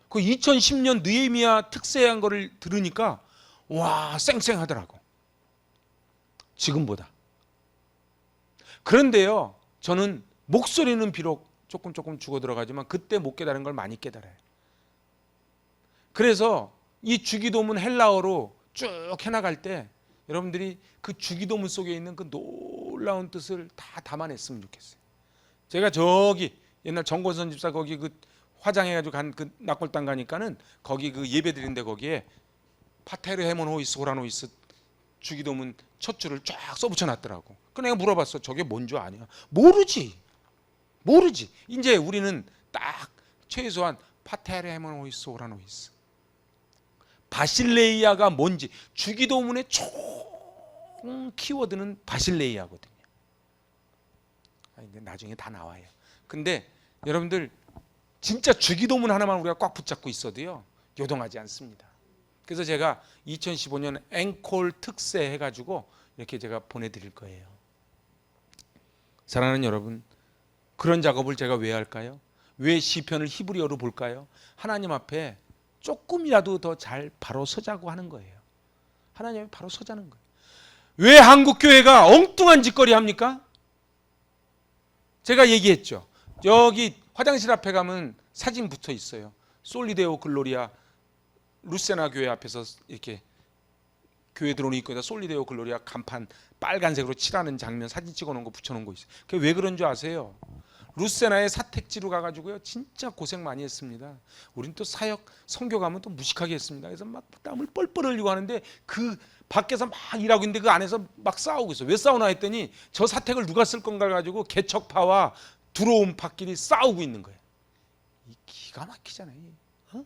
그 2010년 느헤미야 특세한 거를 들으니까 와, 쌩쌩하더라고. 지금보다. 그런데요, 저는 목소리는 비록 조금 죽어 들어가지만 그때 못 깨달은 걸 많이 깨달아요. 그래서 이 주기도문 헬라어로 쭉 해나갈 때 여러분들이 그 주기도문 속에 있는 그 놀라운 뜻을 다 담아냈으면 좋겠어요. 제가 저기 옛날 정권선 집사 거기 그 화장해가지고 간 그 낙골당 가니까는 거기 그 예배 드린데 거기에 파테르 헤몬 호이스 호라노이스 주기도문 첫 줄을 쫙 써붙여 놨더라고. 그 내가 물어봤어. 저게 뭔 줄 아냐? 모르지. 이제 우리는 딱 최소한 파테르 헤몬 호이스 호라노이스 바실레이아가 뭔지 주기도문의 총 키워드는 바실레이아거든요. 근데 나중에 다 나와요. 근데 여러분들 진짜 주기도문 하나만 우리가 꽉 붙잡고 있어도요 요동하지 않습니다. 그래서 제가 2015년 앵콜 특세 해가지고 이렇게 제가 보내드릴 거예요. 사랑하는 여러분, 그런 작업을 제가 왜 할까요? 왜 시편을 히브리어로 볼까요? 하나님 앞에 조금이라도 더 잘 바로 서자고 하는 거예요. 하나님 앞에 바로 서자는 거예요. 왜 한국 교회가 엉뚱한 짓거리 합니까? 제가 얘기했죠. 여기 화장실 앞에 가면 사진 붙어 있어요. 솔리데오 글로리아 루세나 교회 앞에서 이렇게 교회 들어오는 입구에다 솔리데오 글로리아 간판 빨간색으로 칠하는 장면 사진 찍어놓은 거 붙여놓은 거 있어요. 그게 왜 그런 줄 아세요? 루세나의 사택지로 가가지고요 진짜 고생 많이 했습니다. 우린 또 사역 선교 가면 또 무식하게 했습니다. 그래서 막 땀을 뻘뻘 흘리고 하는데 그 밖에서 막 일하고 있는데 그 안에서 막 싸우고 있어. 왜 싸우나 했더니 저 사택을 누가 쓸 건가 가지고 개척파와 들어온 파끼리 싸우고 있는 거예요. 이 기가 막히잖아요. 어?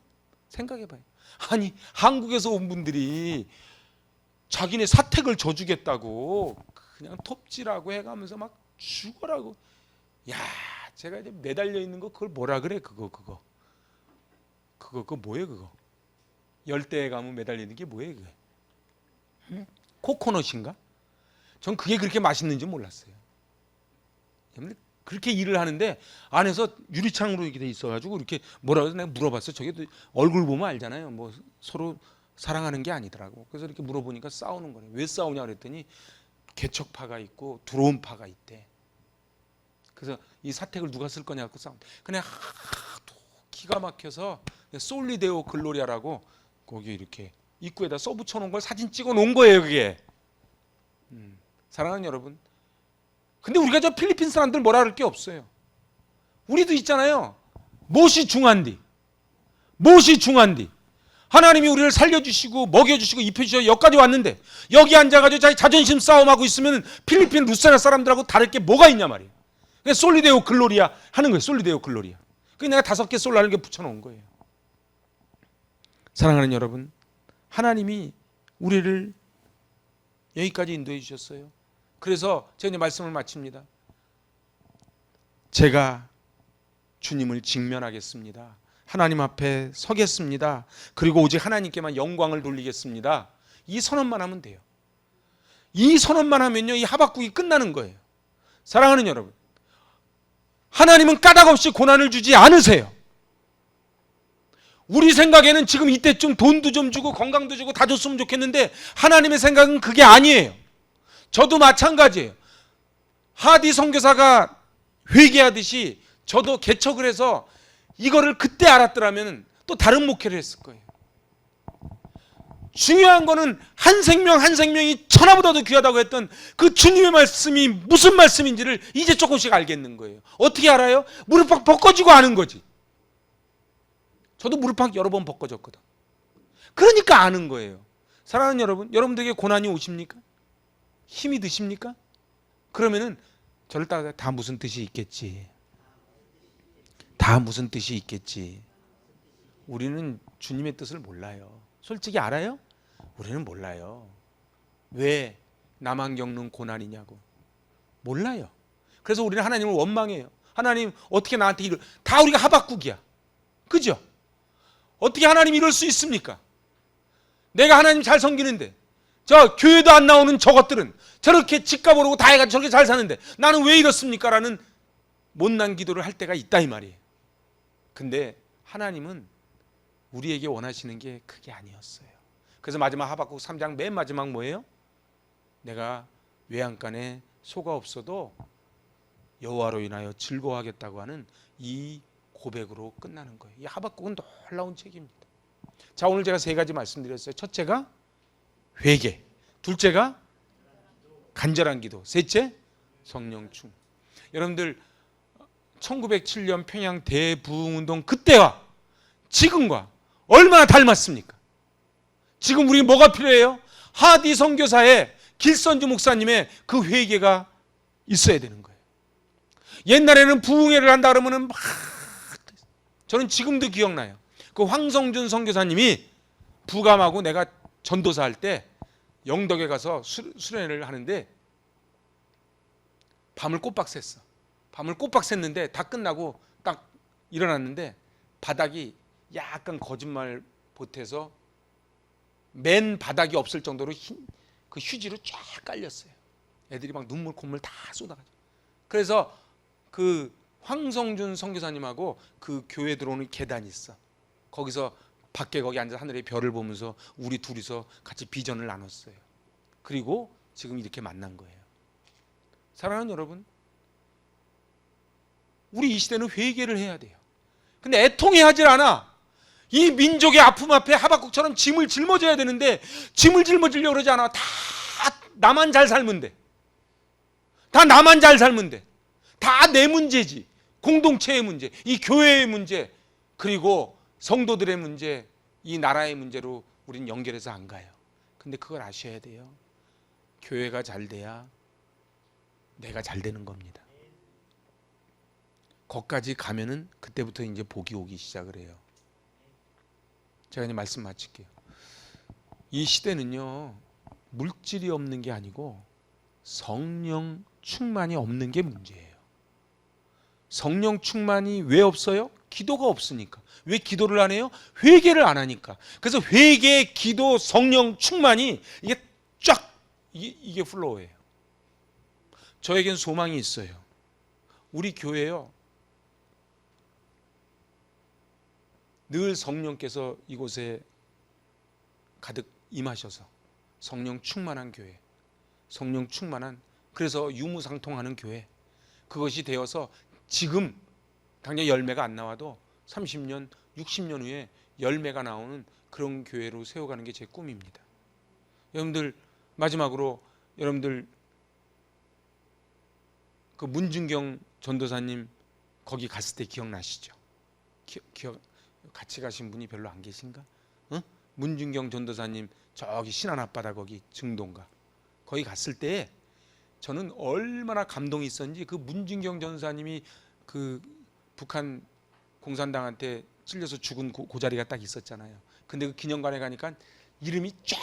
생각해봐요. 아니 한국에서 온 분들이 자기네 사택을 져주겠다고 그냥 톱질하고 해가면서 막 죽어라고. 야, 제가 이제 매달려 있는 거 그걸 뭐라 그래? 그거 뭐예요? 그거 열대에 가면 매달리는 게 뭐예요? 그게? 응? 코코넛인가? 전 그게 그렇게 맛있는지 몰랐어요. 그렇게 일을 하는데 안에서 유리창으로 이렇게 돼 있어가지고 이렇게 뭐라고 해서 내가 물어봤어. 저게 얼굴 보면 알잖아요. 뭐 서로 사랑하는 게 아니더라고. 그래서 이렇게 물어보니까 싸우는 거래. 왜 싸우냐 그랬더니 개척파가 있고 들어온 파가 있대. 그래서 이 사택을 누가 쓸 거냐고 싸움. 그냥 하도 기가 막혀서 솔리데오 글로리아라고 거기 이렇게 입구에다 써붙여 놓은 걸 사진 찍어 놓은 거예요. 그게. 사랑하는 여러분. 근데 우리가 저 필리핀 사람들 뭐라 할 게 없어요. 우리도 있잖아요. 무엇이 중한디? 하나님이 우리를 살려주시고 먹여주시고 입혀주셔서 여기까지 왔는데 여기 앉아가지고 자기 자존심 싸움하고 있으면 필리핀 루세나 사람들하고 다를 게 뭐가 있냐 말이에요. 그래서 솔리데오 글로리아 하는 거예요. 솔리데오 글로리아. 그게 내가 5개 솔로 하는 게 붙여놓은 거예요. 사랑하는 여러분, 하나님이 우리를 여기까지 인도해 주셨어요. 그래서 제가 이제 말씀을 마칩니다. 제가 주님을 직면하겠습니다. 하나님 앞에 서겠습니다. 그리고 오직 하나님께만 영광을 돌리겠습니다. 이 선언만 하면 돼요. 이 선언만 하면요, 이 하박국이 끝나는 거예요. 사랑하는 여러분, 하나님은 까닭 없이 고난을 주지 않으세요. 우리 생각에는 지금 이때쯤 돈도 좀 주고 건강도 주고 다 줬으면 좋겠는데 하나님의 생각은 그게 아니에요. 저도 마찬가지예요. 하디 선교사가 회개하듯이 저도 개척을 해서 이거를 그때 알았더라면 또 다른 목회를 했을 거예요. 중요한 거는 한 생명 한 생명이 천하보다도 귀하다고 했던 그 주님의 말씀이 무슨 말씀인지를 이제 조금씩 알겠는 거예요. 어떻게 알아요? 무릎팍 벗겨지고 아는 거지. 저도 무릎팍 여러 번 벗겨졌거든. 그러니까 아는 거예요. 사랑하는 여러분, 여러분들에게 고난이 오십니까? 힘이 드십니까? 그러면은 저를 따라 다 무슨 뜻이 있겠지. 다 무슨 뜻이 있겠지. 우리는 주님의 뜻을 몰라요. 솔직히 알아요? 우리는 몰라요. 왜 나만 겪는 고난이냐고. 몰라요. 그래서 우리는 하나님을 원망해요. 하나님 어떻게 나한테 이럴, 다 우리가 하박국이야. 그죠? 어떻게 하나님 이럴 수 있습니까? 내가 하나님 잘 섬기는데 저 교회도 안 나오는 저것들은 저렇게 집값 오르고 다 해가지고 저렇게 잘 사는데 나는 왜 이렇습니까? 라는 못난 기도를 할 때가 있다 이 말이에요. 근데 하나님은 우리에게 원하시는 게 그게 아니었어요. 그래서 마지막 하박국 3장 맨 마지막 뭐예요? 내가 외양간에 소가 없어도 여호와로 인하여 즐거워하겠다고 하는 이 고백으로 끝나는 거예요. 이 하박국은 놀라운 책입니다. 자, 오늘 제가 3가지 말씀드렸어요. 첫째가 회개, 둘째가 간절한 기도, 셋째 성령 충. 여러분들 1907년 평양 대부흥운동 그때와 지금과 얼마나 닮았습니까? 지금 우리 뭐가 필요해요? 하디 선교사의 길선주 목사님의 그 회개가 있어야 되는 거예요. 옛날에는 부흥회를 한다 그러면은 막, 저는 지금도 기억나요. 그 황성준 선교사님이 부감하고 내가 전도사 할 때 영덕에 가서 수련회를 하는데 밤을 꼬박 샜어. 밤을 꼬박 샜는데 다 끝나고 딱 일어났는데 바닥이 약간 거짓말 보태서 맨 바닥이 없을 정도로 그 휴지로 쫙 깔렸어요. 애들이 막 눈물 콧물 다 쏟아가지고. 그래서 그 황성준 선교사님하고 그 교회 들어오는 계단이 있어. 거기서 밖에 거기 앉아 하늘의 별을 보면서 우리 둘이서 같이 비전을 나눴어요. 그리고 지금 이렇게 만난 거예요. 사랑하는 여러분, 우리 이 시대는 회개를 해야 돼요. 근데 애통해하질 않아. 이 민족의 아픔 앞에 하박국처럼 짐을 짊어져야 되는데 짐을 짊어지려고 그러지 않아. 다 나만 잘 살면 돼. 다 나만 잘 살면 돼. 다 내 문제지. 공동체의 문제, 이 교회의 문제, 그리고 성도들의 문제, 이 나라의 문제로 우리는 연결해서 안 가요. 근데 그걸 아셔야 돼요. 교회가 잘 돼야 내가 잘 되는 겁니다. 거기까지 가면은 그때부터 이제 복이 오기 시작을 해요. 제가 이제 말씀 마칠게요. 이 시대는요, 물질이 없는 게 아니고 성령 충만이 없는 게 문제예요. 성령 충만이 왜 없어요? 기도가 없으니까. 왜 기도를 안 해요? 회개를 안 하니까. 그래서 회개, 기도, 성령 충만이 이게 쫙 이게 플로우예요. 저에겐 소망이 있어요. 우리 교회요, 늘 성령께서 이곳에 가득 임하셔서 성령 충만한 교회, 성령 충만한, 그래서 유무상통하는 교회, 그것이 되어서 지금 당장 열매가 안 나와도 30년, 60년 후에 열매가 나오는 그런 교회로 세워가는 게 제 꿈입니다. 여러분들, 마지막으로 여러분들 그 문준경 전도사님 거기 갔을 때 기억나시죠? 기억 같이 가신 분이 별로 안 계신가? 문준경 전도사님 저기 신안 앞바다 거기 증동가 거기 갔을 때 저는 얼마나 감동이 있었는지, 그 문준경 전도사님이 그 북한 공산당한테 찔려서 죽은 그 자리가 딱 있었잖아요. 근데 그 기념관에 가니까 이름이 쫙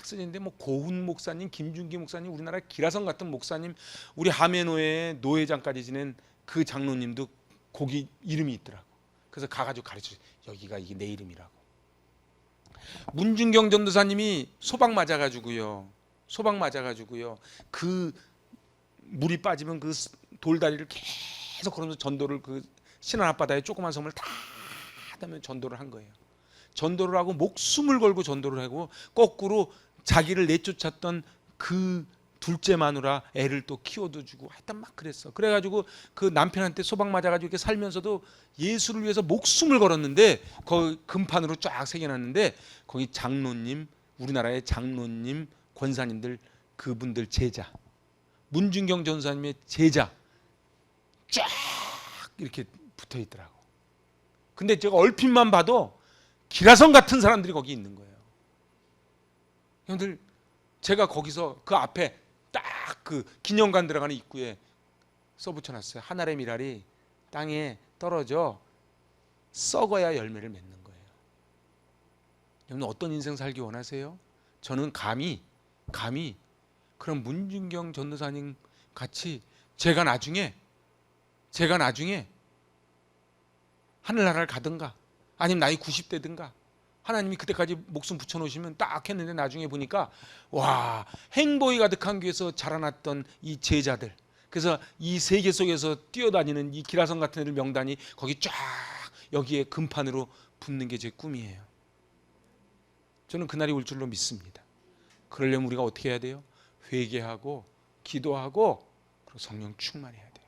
써있는데 뭐 고훈 목사님, 김준기 목사님, 우리나라 기라성 같은 목사님, 우리 하메노회 노회장까지 지낸 그 장로님도 거기 이름이 있더라고. 그래서 가가지고 가르쳐줘. 여기가 이게 내 이름이라고. 문준경 전도사님이 소방 맞아가지고요. 그 물이 빠지면 그 돌다리를 계속 걸으면서 전도를, 그 신안 앞바다에 조그만 섬을 다 하다면 전도를 한 거예요. 전도를 하고 목숨을 걸고 전도를 하고, 거꾸로 자기를 내쫓았던 그 둘째 마누라 애를 또 키워도 주고 하여튼 막 그랬어. 그래가지고 그 남편한테 소방 맞아가지고 이렇게 살면서도 예수를 위해서 목숨을 걸었는데, 거기 금판으로 쫙 새겨놨는데 거기 장로님, 우리나라의 장로님, 권사님들, 그분들 제자, 문준경 전사님의 제자 쫙 이렇게 붙어 있더라고. 근데 제가 얼핏만 봐도 기라성 같은 사람들이 거기 있는 거예요. 형들, 제가 거기서 그 앞에 딱 그 기념관 들어가는 입구에 써붙여놨어요. 하늘의 미랄이 땅에 떨어져 썩어야 열매를 맺는 거예요. 여러분, 어떤 인생 살기 원하세요? 저는 감히 그런 문준경 전도사님 같이 제가 나중에 하늘나라를 가든가 아니면 나이 90대든가 하나님이 그때까지 목숨 붙여놓으시면 딱 했는데, 나중에 보니까 와, 행복이 가득한 교회에서 자라났던 이 제자들, 그래서 이 세계 속에서 뛰어다니는 이 기라성 같은 애들 명단이 거기 쫙 여기에 금판으로 붙는 게 제 꿈이에요. 저는 그날이 올 줄로 믿습니다. 그러려면 우리가 어떻게 해야 돼요? 회개하고 기도하고 그리고 성령 충만해야 돼요.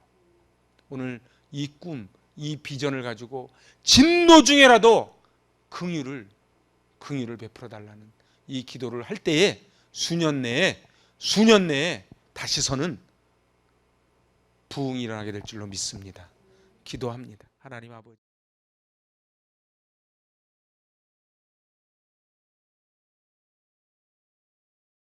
오늘 이 꿈, 이 비전을 가지고 진노 중에라도 긍휼을 베풀어 달라는 이 기도를 할 때에 수년 내에 다시 서는 부흥이 일어나게 될 줄로 믿습니다. 기도합니다. 하나님 아버지,